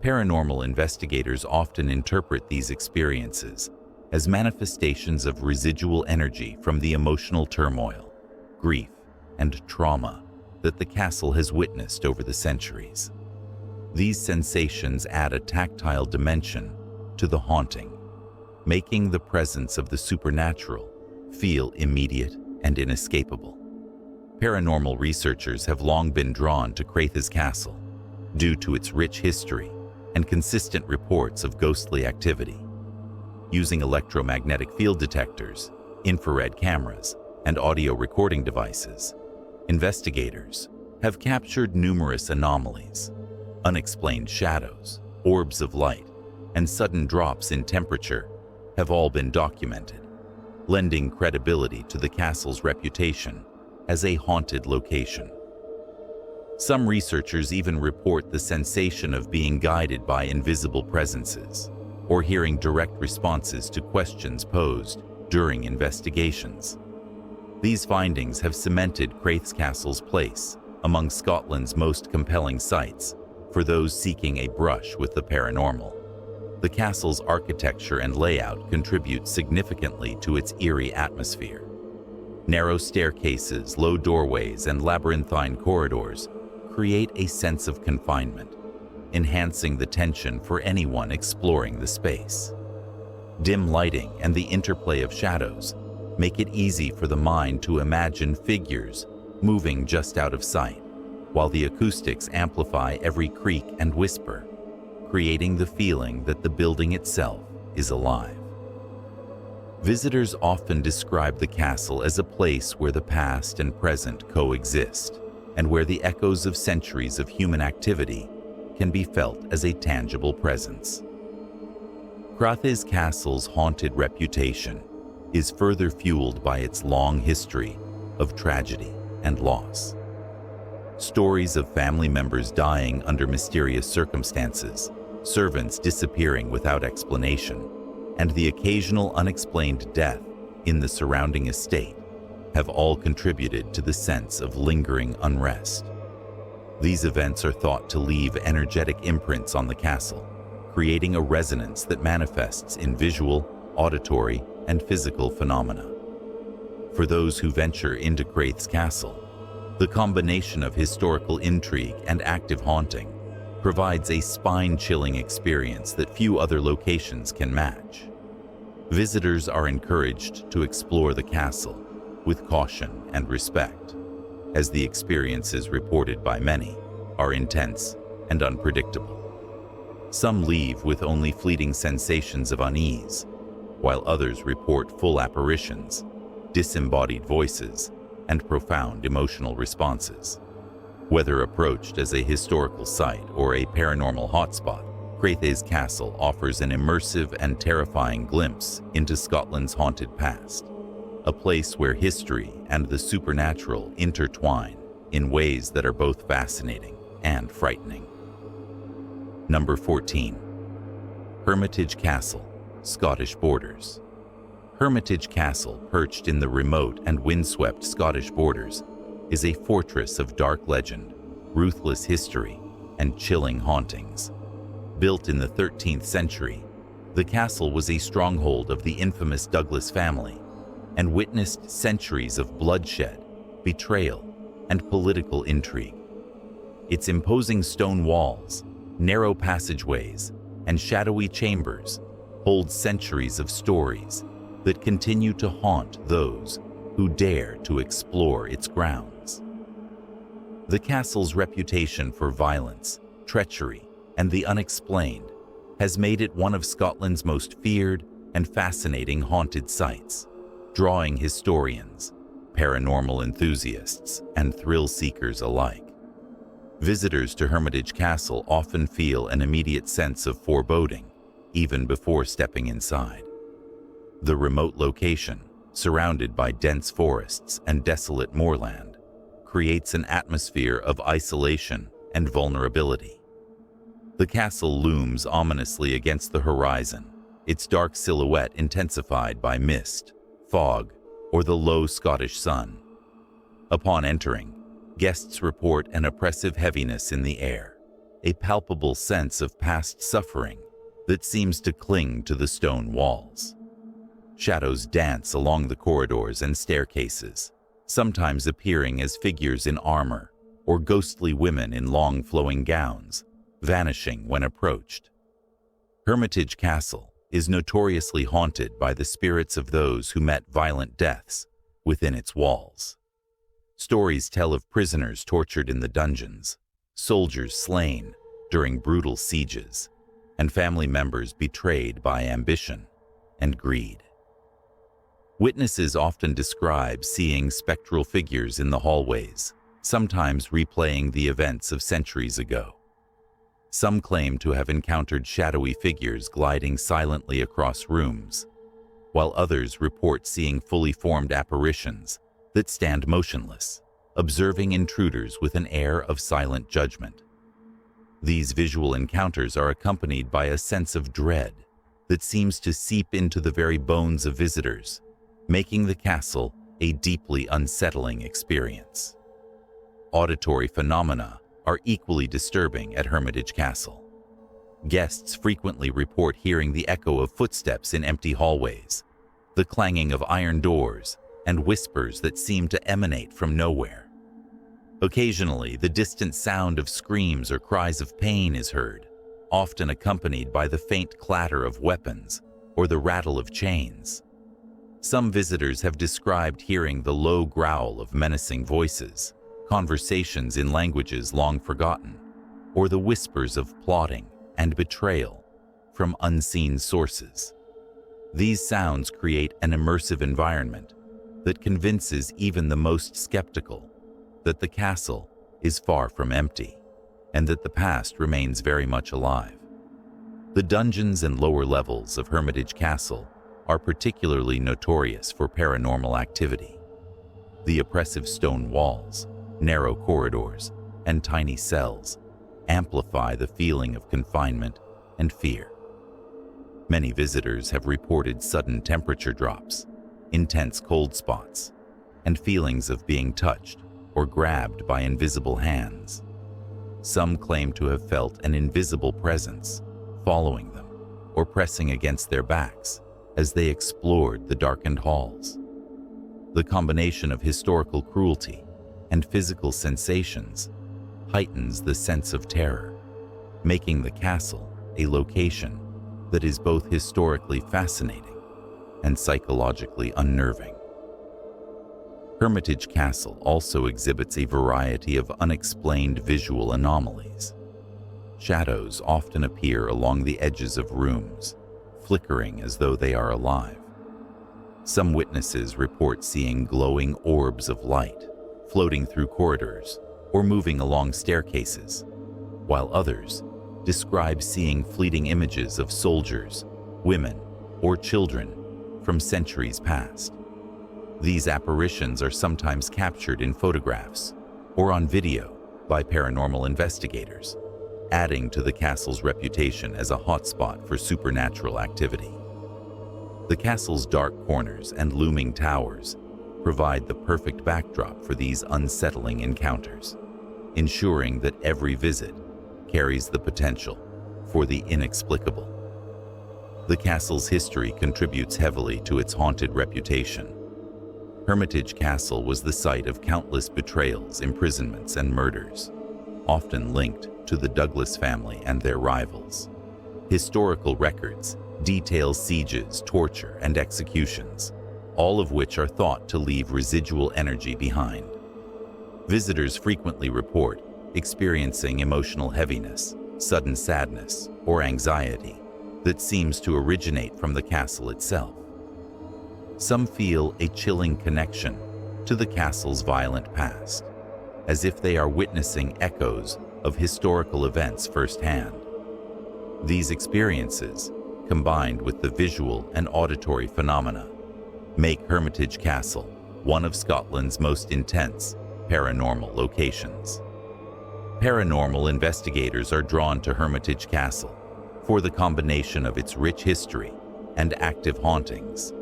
Paranormal investigators often interpret these experiences as manifestations of residual energy from the emotional turmoil, grief, and trauma that the castle has witnessed over the centuries. These sensations add a tactile dimension to the haunting, making the presence of the supernatural feel immediate and inescapable. Paranormal researchers have long been drawn to Culross Castle due to its rich history and consistent reports of ghostly activity. Using electromagnetic field detectors, infrared cameras, and audio recording devices, investigators have captured numerous anomalies. Unexplained shadows, orbs of light, and sudden drops in temperature have all been documented, lending credibility to the castle's reputation as a haunted location. Some researchers even report the sensation of being guided by invisible presences or hearing direct responses to questions posed during investigations. These findings have cemented Culross Castle's place among Scotland's most compelling sites for those seeking a brush with the paranormal. The castle's architecture and layout contribute significantly to its eerie atmosphere. Narrow staircases, low doorways, and labyrinthine corridors create a sense of confinement, enhancing the tension for anyone exploring the space. Dim lighting and the interplay of shadows make it easy for the mind to imagine figures moving just out of sight, while the acoustics amplify every creak and whisper, creating the feeling that the building itself is alive. Visitors often describe the castle as a place where the past and present coexist, and where the echoes of centuries of human activity can be felt as a tangible presence. Culross Castle's haunted reputation is further fueled by its long history of tragedy and loss. Stories of family members dying under mysterious circumstances, servants disappearing without explanation, and the occasional unexplained death in the surrounding estate have all contributed to the sense of lingering unrest. These events are thought to leave energetic imprints on the castle, creating a resonance that manifests in visual, auditory, and physical phenomena. For those who venture into Culross Castle, the combination of historical intrigue and active haunting provides a spine-chilling experience that few other locations can match. Visitors are encouraged to explore the castle with caution and respect, as the experiences reported by many are intense and unpredictable. Some leave with only fleeting sensations of unease, while others report full apparitions, disembodied voices, and profound emotional responses. Whether approached as a historical site or a paranormal hotspot, Culross Castle offers an immersive and terrifying glimpse into Scotland's haunted past, a place where history and the supernatural intertwine in ways that are both fascinating and frightening. Number 14. Hermitage Castle, Scottish borders. Hermitage Castle, perched in the remote and windswept Scottish borders, is a fortress of dark legend, ruthless history, and chilling hauntings. Built in the 13th century, the castle was a stronghold of the infamous Douglas family and witnessed centuries of bloodshed, betrayal, and political intrigue. Its imposing stone walls, narrow passageways, and shadowy chambers hold centuries of stories that continue to haunt those who dare to explore its grounds. The castle's reputation for violence, treachery, and the unexplained has made it one of Scotland's most feared and fascinating haunted sites, drawing historians, paranormal enthusiasts, and thrill-seekers alike. Visitors to Hermitage Castle often feel an immediate sense of foreboding, even before stepping inside. The remote location, surrounded by dense forests and desolate moorland, creates an atmosphere of isolation and vulnerability. The castle looms ominously against the horizon, its dark silhouette intensified by mist, fog, or the low Scottish sun. Upon entering, guests report an oppressive heaviness in the air, a palpable sense of past suffering that seems to cling to the stone walls. Shadows dance along the corridors and staircases, sometimes appearing as figures in armor or ghostly women in long flowing gowns, vanishing when approached. Hermitage Castle is notoriously haunted by the spirits of those who met violent deaths within its walls. Stories tell of prisoners tortured in the dungeons, soldiers slain during brutal sieges, and family members betrayed by ambition and greed. Witnesses often describe seeing spectral figures in the hallways, sometimes replaying the events of centuries ago. Some claim to have encountered shadowy figures gliding silently across rooms, while others report seeing fully formed apparitions that stand motionless, observing intruders with an air of silent judgment. These visual encounters are accompanied by a sense of dread that seems to seep into the very bones of visitors, making the castle a deeply unsettling experience. Auditory phenomena are equally disturbing at Hermitage Castle. Guests frequently report hearing the echo of footsteps in empty hallways, the clanging of iron doors, and whispers that seem to emanate from nowhere. Occasionally, the distant sound of screams or cries of pain is heard, often accompanied by the faint clatter of weapons or the rattle of chains. Some visitors have described hearing the low growl of menacing voices, conversations in languages long forgotten, or the whispers of plotting and betrayal from unseen sources. These sounds create an immersive environment that convinces even the most skeptical that the castle is far from empty and that the past remains very much alive. The dungeons and lower levels of Hermitage Castle are particularly notorious for paranormal activity. The oppressive stone walls, narrow corridors, and tiny cells amplify the feeling of confinement and fear. Many visitors have reported sudden temperature drops, intense cold spots, and feelings of being touched or grabbed by invisible hands. Some claim to have felt an invisible presence following them or pressing against their backs as they explored the darkened halls. The combination of historical cruelty and physical sensations heightens the sense of terror, making the castle a location that is both historically fascinating and psychologically unnerving. Hermitage Castle also exhibits a variety of unexplained visual anomalies. Shadows often appear along the edges of rooms, flickering as though they are alive. Some witnesses report seeing glowing orbs of light floating through corridors or moving along staircases, while others describe seeing fleeting images of soldiers, women, or children from centuries past. These apparitions are sometimes captured in photographs or on video by paranormal investigators, adding to the castle's reputation as a hotspot for supernatural activity. The castle's dark corners and looming towers provide the perfect backdrop for these unsettling encounters, ensuring that every visit carries the potential for the inexplicable. The castle's history contributes heavily to its haunted reputation. Hermitage Castle was the site of countless betrayals, imprisonments, and murders, often linked to the Douglas family and their rivals. Historical records detail sieges, torture, and executions, all of which are thought to leave residual energy behind. Visitors frequently report experiencing emotional heaviness, sudden sadness, or anxiety that seems to originate from the castle itself. Some feel a chilling connection to the castle's violent past, as if they are witnessing echoes of historical events firsthand. These experiences, combined with the visual and auditory phenomena, make Hermitage Castle one of Scotland's most intense paranormal locations. Paranormal investigators are drawn to Hermitage Castle for the combination of its rich history and active hauntings.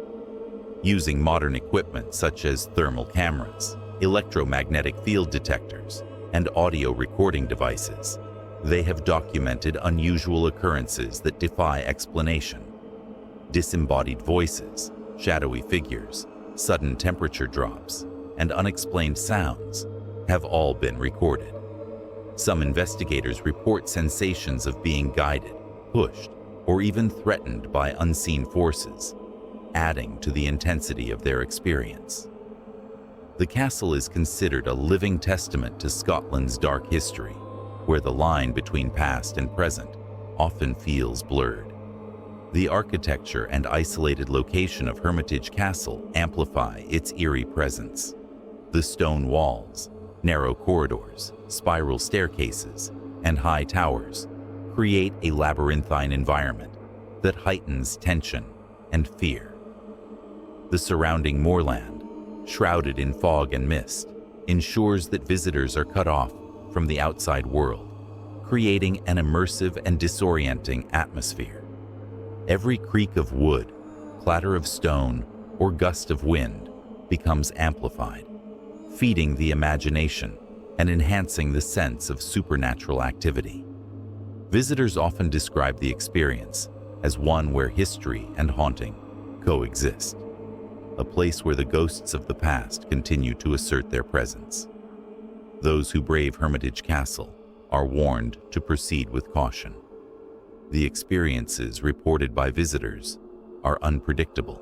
Using modern equipment such as thermal cameras, electromagnetic field detectors, and audio recording devices, they have documented unusual occurrences that defy explanation. Disembodied voices, shadowy figures, sudden temperature drops, and unexplained sounds have all been recorded. Some investigators report sensations of being guided, pushed, or even threatened by unseen forces, adding to the intensity of their experience. The castle is considered a living testament to Scotland's dark history, where the line between past and present often feels blurred. The architecture and isolated location of Hermitage Castle amplify its eerie presence. The stone walls, narrow corridors, spiral staircases, and high towers create a labyrinthine environment that heightens tension and fear. The surrounding moorland, shrouded in fog and mist, ensures that visitors are cut off from the outside world, creating an immersive and disorienting atmosphere. Every creak of wood, clatter of stone, or gust of wind becomes amplified, feeding the imagination and enhancing the sense of supernatural activity. Visitors often describe the experience as one where history and haunting coexist, a place where the ghosts of the past continue to assert their presence. Those who brave Hermitage Castle are warned to proceed with caution. The experiences reported by visitors are unpredictable,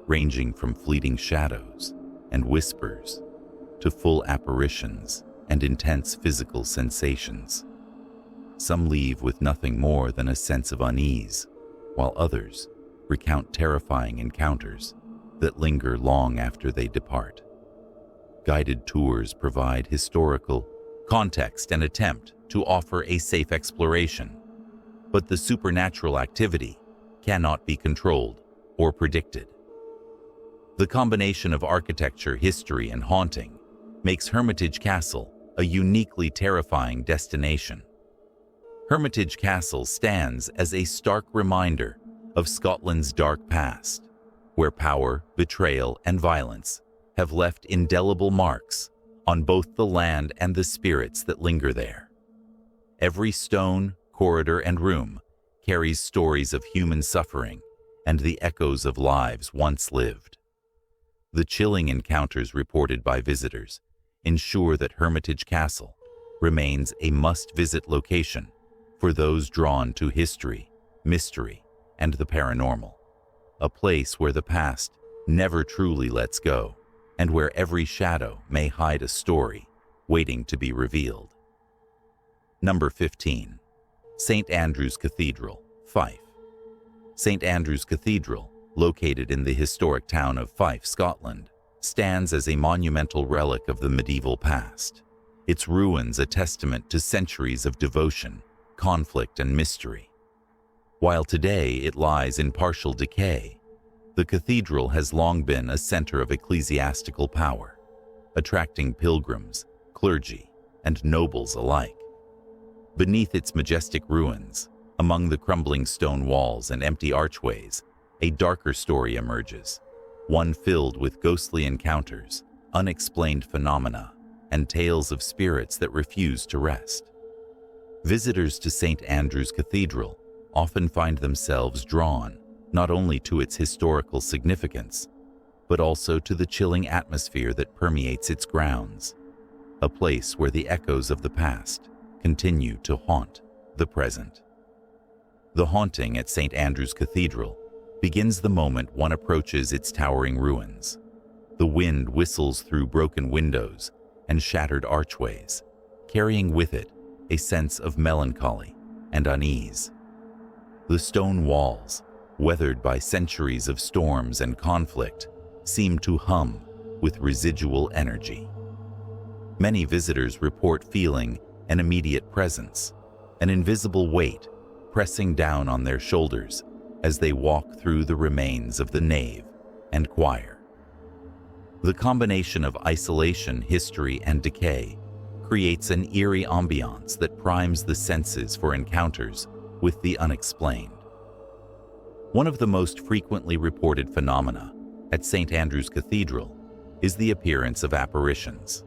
ranging from fleeting shadows and whispers to full apparitions and intense physical sensations. Some leave with nothing more than a sense of unease, while others recount terrifying encounters that linger long after they depart. Guided tours provide historical context and attempt to offer a safe exploration, but the supernatural activity cannot be controlled or predicted. The combination of architecture, history, and haunting makes Hermitage Castle a uniquely terrifying destination. Hermitage Castle stands as a stark reminder of Scotland's dark past, where power, betrayal, and violence have left indelible marks on both the land and the spirits that linger there. Every stone, corridor, and room carries stories of human suffering and the echoes of lives once lived. The chilling encounters reported by visitors ensure that Hermitage Castle remains a must-visit location for those drawn to history, mystery, and the paranormal, a place where the past never truly lets go, and where every shadow may hide a story waiting to be revealed. Number 15. St. Andrew's Cathedral, Fife. St. Andrew's Cathedral, located in the historic town of Fife, Scotland, stands as a monumental relic of the medieval past, its ruins a testament to centuries of devotion, conflict, and mystery. While today it lies in partial decay, the cathedral has long been a center of ecclesiastical power, attracting pilgrims, clergy, and nobles alike. Beneath its majestic ruins, among the crumbling stone walls and empty archways, a darker story emerges, one filled with ghostly encounters, unexplained phenomena, and tales of spirits that refuse to rest. Visitors to St. Andrew's Cathedral often find themselves drawn not only to its historical significance, but also to the chilling atmosphere that permeates its grounds, a place where the echoes of the past continue to haunt the present. The haunting at St. Andrew's Cathedral begins the moment one approaches its towering ruins. The wind whistles through broken windows and shattered archways, carrying with it a sense of melancholy and unease. The stone walls, weathered by centuries of storms and conflict, seem to hum with residual energy. Many visitors report feeling an immediate presence, an invisible weight pressing down on their shoulders as they walk through the remains of the nave and choir. The combination of isolation, history, and decay creates an eerie ambiance that primes the senses for encounters with the unexplained. One of the most frequently reported phenomena at St. Andrew's Cathedral is the appearance of apparitions.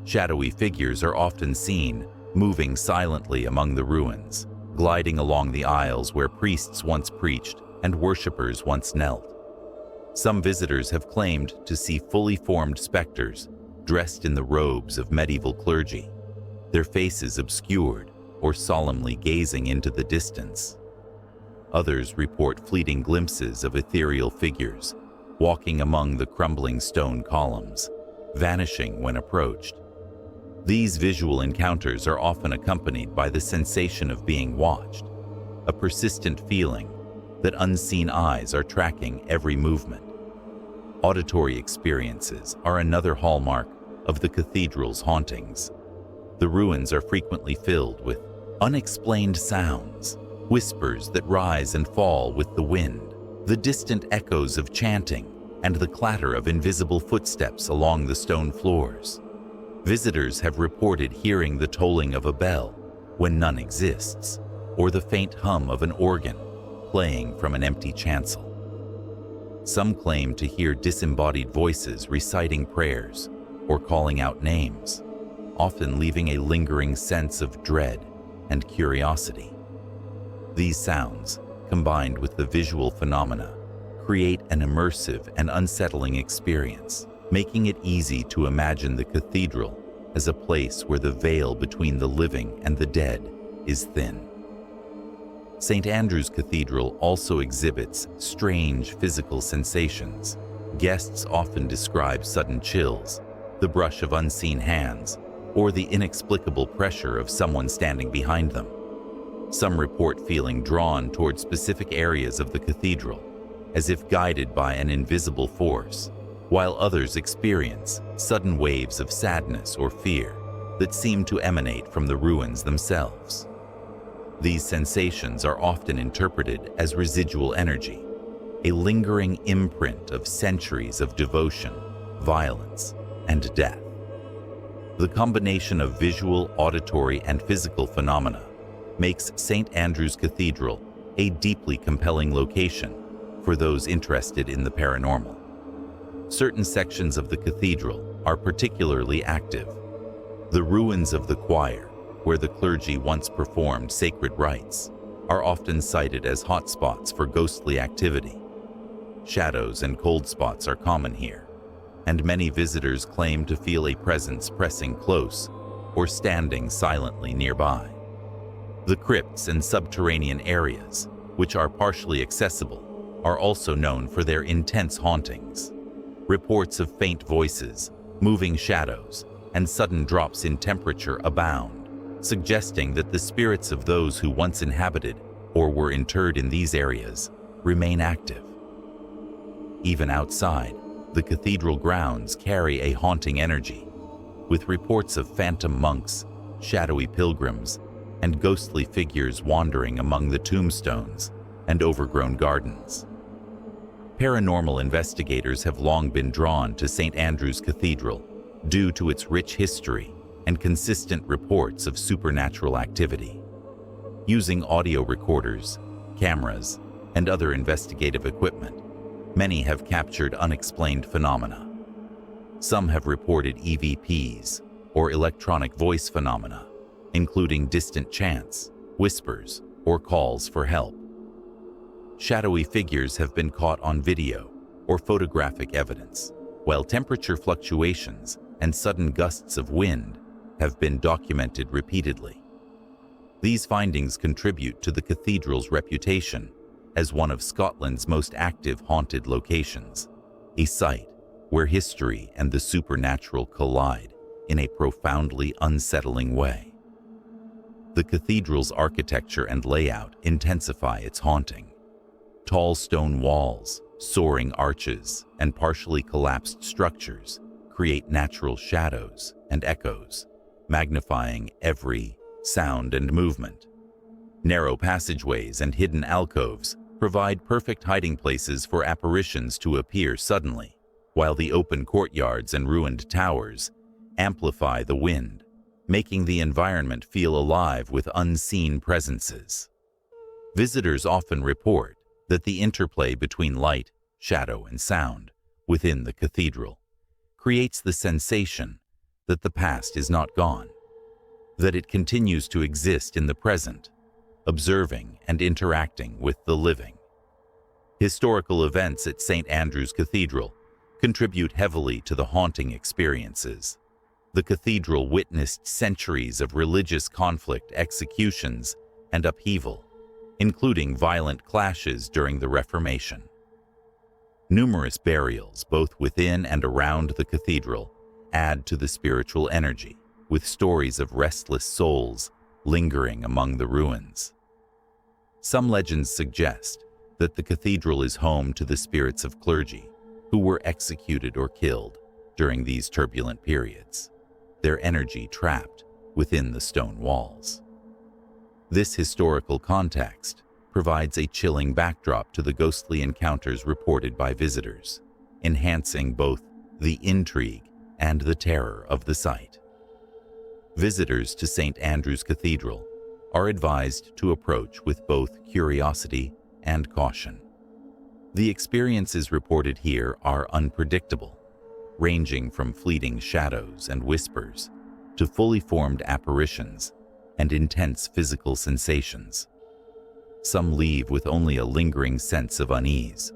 Shadowy figures are often seen moving silently among the ruins, gliding along the aisles where priests once preached and worshippers once knelt. Some visitors have claimed to see fully formed specters dressed in the robes of medieval clergy, their faces obscured or solemnly gazing into the distance. Others report fleeting glimpses of ethereal figures walking among the crumbling stone columns, vanishing when approached. These visual encounters are often accompanied by the sensation of being watched, a persistent feeling that unseen eyes are tracking every movement. Auditory experiences are another hallmark of the cathedral's hauntings. The ruins are frequently filled with unexplained sounds, whispers that rise and fall with the wind, the distant echoes of chanting, and the clatter of invisible footsteps along the stone floors. Visitors have reported hearing the tolling of a bell when none exists, or the faint hum of an organ playing from an empty chancel. Some claim to hear disembodied voices reciting prayers or calling out names, often leaving a lingering sense of dread and curiosity. These sounds, combined with the visual phenomena, create an immersive and unsettling experience, making it easy to imagine the cathedral as a place where the veil between the living and the dead is thin. St. Andrew's Cathedral also exhibits strange physical sensations. Guests often describe sudden chills, the brush of unseen hands, or the inexplicable pressure of someone standing behind them. Some report feeling drawn toward specific areas of the cathedral, as if guided by an invisible force, while others experience sudden waves of sadness or fear that seem to emanate from the ruins themselves. These sensations are often interpreted as residual energy, a lingering imprint of centuries of devotion, violence, and death. The combination of visual, auditory, and physical phenomena makes St. Andrew's Cathedral a deeply compelling location for those interested in the paranormal. Certain sections of the cathedral are particularly active. The ruins of the choir, where the clergy once performed sacred rites, are often cited as hotspots for ghostly activity. Shadows and cold spots are common here, and many visitors claim to feel a presence pressing close or standing silently nearby. The crypts and subterranean areas, which are partially accessible, are also known for their intense hauntings. Reports of faint voices, moving shadows, and sudden drops in temperature abound, suggesting that the spirits of those who once inhabited or were interred in these areas remain active. Even outside, the cathedral grounds carry a haunting energy, with reports of phantom monks, shadowy pilgrims, and ghostly figures wandering among the tombstones and overgrown gardens. Paranormal investigators have long been drawn to St. Andrew's Cathedral due to its rich history and consistent reports of supernatural activity. Using audio recorders, cameras, and other investigative equipment, many have captured unexplained phenomena. Some have reported EVPs, or electronic voice phenomena, including distant chants, whispers, or calls for help. Shadowy figures have been caught on video or photographic evidence, while temperature fluctuations and sudden gusts of wind have been documented repeatedly. These findings contribute to the cathedral's reputation as one of Scotland's most active haunted locations, a site where history and the supernatural collide in a profoundly unsettling way. The cathedral's architecture and layout intensify its haunting. Tall stone walls, soaring arches, and partially collapsed structures create natural shadows and echoes, magnifying every sound and movement. Narrow passageways and hidden alcoves provide perfect hiding places for apparitions to appear suddenly, while the open courtyards and ruined towers amplify the wind, making the environment feel alive with unseen presences. Visitors often report that the interplay between light, shadow, and sound within the cathedral creates the sensation that the past is not gone, that it continues to exist in the present, observing and interacting with the living. Historical events at St. Andrew's Cathedral contribute heavily to the haunting experiences. The cathedral witnessed centuries of religious conflict, executions, and upheaval, including violent clashes during the Reformation. Numerous burials, both within and around the cathedral, add to the spiritual energy, with stories of restless souls lingering among the ruins. Some legends suggest that the cathedral is home to the spirits of clergy who were executed or killed during these turbulent periods, their energy trapped within the stone walls. This historical context provides a chilling backdrop to the ghostly encounters reported by visitors, enhancing both the intrigue and the terror of the site. Visitors to St. Andrew's Cathedral are advised to approach with both curiosity and caution. The experiences reported here are unpredictable, ranging from fleeting shadows and whispers to fully formed apparitions and intense physical sensations. Some leave with only a lingering sense of unease,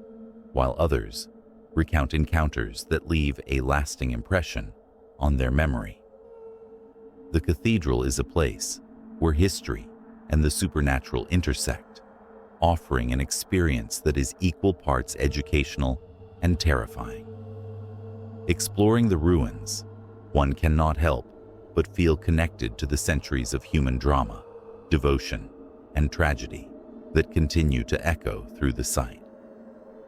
while others recount encounters that leave a lasting impression on their memory. The cathedral is a place where history and the supernatural intersect, offering an experience that is equal parts educational and terrifying. Exploring the ruins, one cannot help but feel connected to the centuries of human drama, devotion, and tragedy that continue to echo through the site.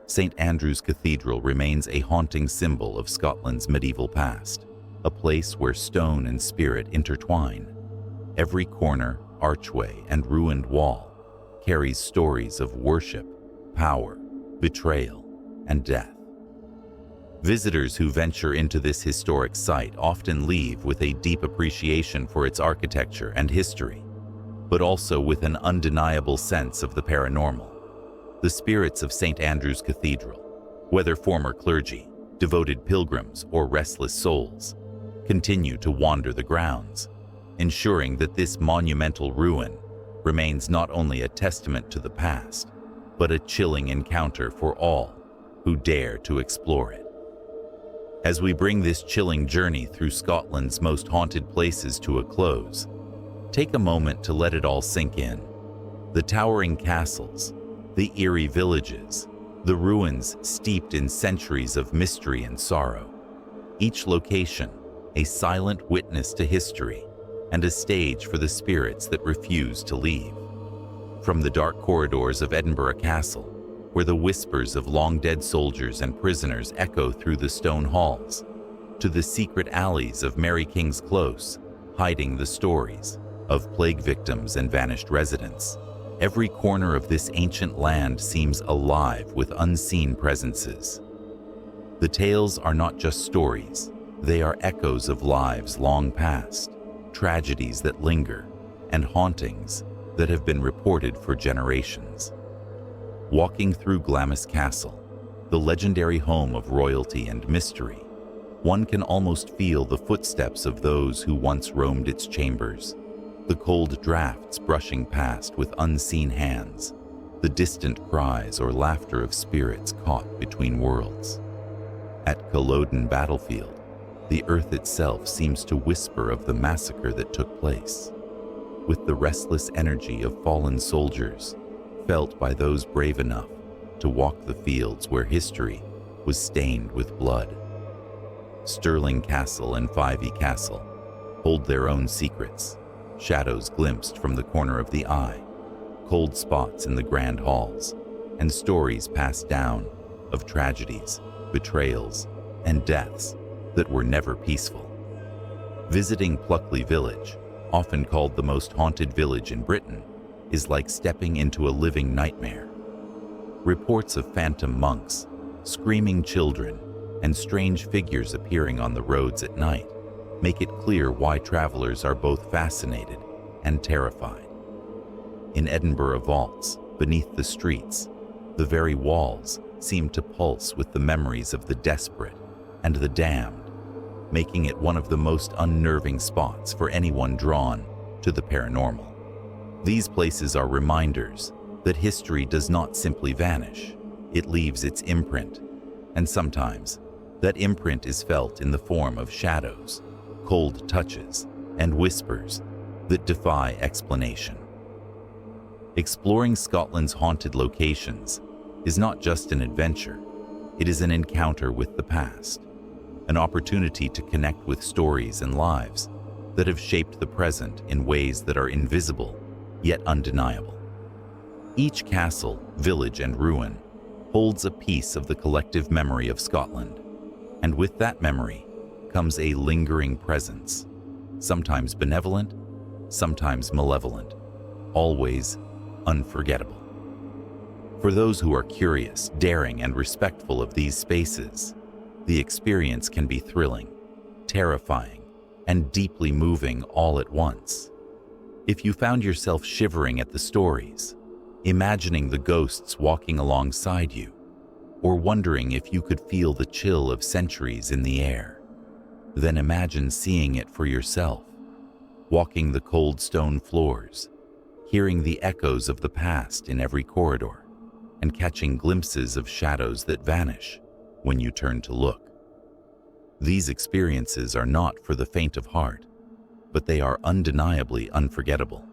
St. Andrew's Cathedral remains a haunting symbol of Scotland's medieval past, a place where stone and spirit intertwine. Every corner, archway, and ruined wall carries stories of worship, power, betrayal, and death. Visitors who venture into this historic site often leave with a deep appreciation for its architecture and history, but also with an undeniable sense of the paranormal. The spirits of St. Andrew's Cathedral, whether former clergy, devoted pilgrims, or restless souls, continue to wander the grounds, ensuring that this monumental ruin remains not only a testament to the past, but a chilling encounter for all who dare to explore it. As we bring this chilling journey through Scotland's most haunted places to a close, take a moment to let it all sink in. The towering castles, the eerie villages, the ruins steeped in centuries of mystery and sorrow. Each location, a silent witness to history and a stage for the spirits that refuse to leave. From the dark corridors of Edinburgh Castle, where the whispers of long-dead soldiers and prisoners echo through the stone halls, to the secret alleys of Mary King's Close, hiding the stories of plague victims and vanished residents, every corner of this ancient land seems alive with unseen presences. The tales are not just stories, they are echoes of lives long past, tragedies that linger, and hauntings that have been reported for generations. Walking through Glamis Castle, the legendary home of royalty and mystery, one can almost feel the footsteps of those who once roamed its chambers, the cold drafts brushing past with unseen hands, the distant cries or laughter of spirits caught between worlds. At Culloden battlefield, the earth itself seems to whisper of the massacre that took place, with the restless energy of fallen soldiers felt by those brave enough to walk the fields where history was stained with blood. Stirling Castle and Fyvie Castle hold their own secrets, shadows glimpsed from the corner of the eye, cold spots in the grand halls, and stories passed down of tragedies, betrayals, and deaths that were never peaceful. Visiting Pluckley Village, often called the most haunted village in Britain, is like stepping into a living nightmare. Reports of phantom monks, screaming children, and strange figures appearing on the roads at night make it clear why travelers are both fascinated and terrified. In Edinburgh vaults, beneath the streets, the very walls seem to pulse with the memories of the desperate and the damned, making it one of the most unnerving spots for anyone drawn to the paranormal. These places are reminders that history does not simply vanish, it leaves its imprint, and sometimes that imprint is felt in the form of shadows, cold touches, and whispers that defy explanation. Exploring Scotland's haunted locations is not just an adventure, it is an encounter with the past, an opportunity to connect with stories and lives that have shaped the present in ways that are invisible yet undeniable. Each castle, village, and ruin holds a piece of the collective memory of Scotland, and with that memory comes a lingering presence, sometimes benevolent, sometimes malevolent, always unforgettable. For those who are curious, daring, and respectful of these spaces, the experience can be thrilling, terrifying, and deeply moving all at once. If you found yourself shivering at the stories, imagining the ghosts walking alongside you, or wondering if you could feel the chill of centuries in the air, then imagine seeing it for yourself, walking the cold stone floors, hearing the echoes of the past in every corridor, and catching glimpses of shadows that vanish when you turn to look. These experiences are not for the faint of heart, but they are undeniably unforgettable.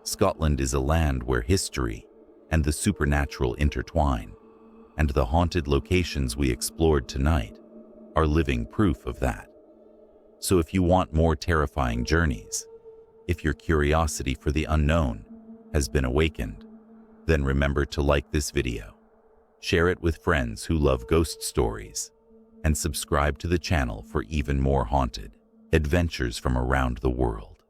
Scotland is a land where history and the supernatural intertwine, and the haunted locations we explored tonight are living proof of that. So if you want more terrifying journeys, if your curiosity for the unknown has been awakened, then remember to like this video, share it with friends who love ghost stories, and subscribe to the channel for even more haunted adventures from around the world.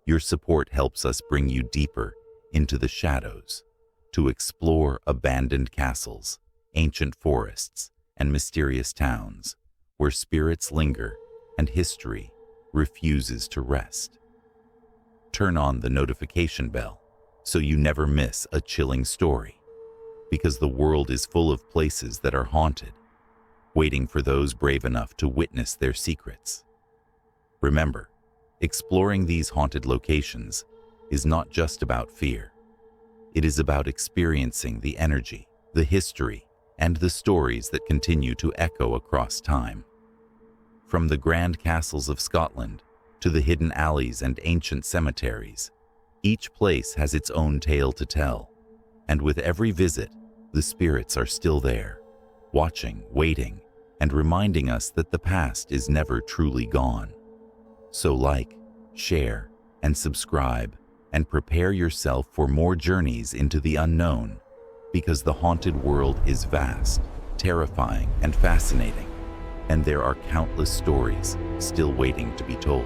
Your support helps us bring you deeper into the shadows to explore abandoned castles, ancient forests, and mysterious towns where spirits linger and history refuses to rest. Turn on the notification bell so you never miss a chilling story, because the world is full of places that are haunted, waiting for those brave enough to witness their secrets. Remember, exploring these haunted locations is not just about fear. It is about experiencing the energy, the history, and the stories that continue to echo across time. From the grand castles of Scotland to the hidden alleys and ancient cemeteries, each place has its own tale to tell, and with every visit, the spirits are still there, watching, waiting, and reminding us that the past is never truly gone. So like, share, and subscribe, and prepare yourself for more journeys into the unknown, because the haunted world is vast, terrifying, and fascinating, and there are countless stories still waiting to be told.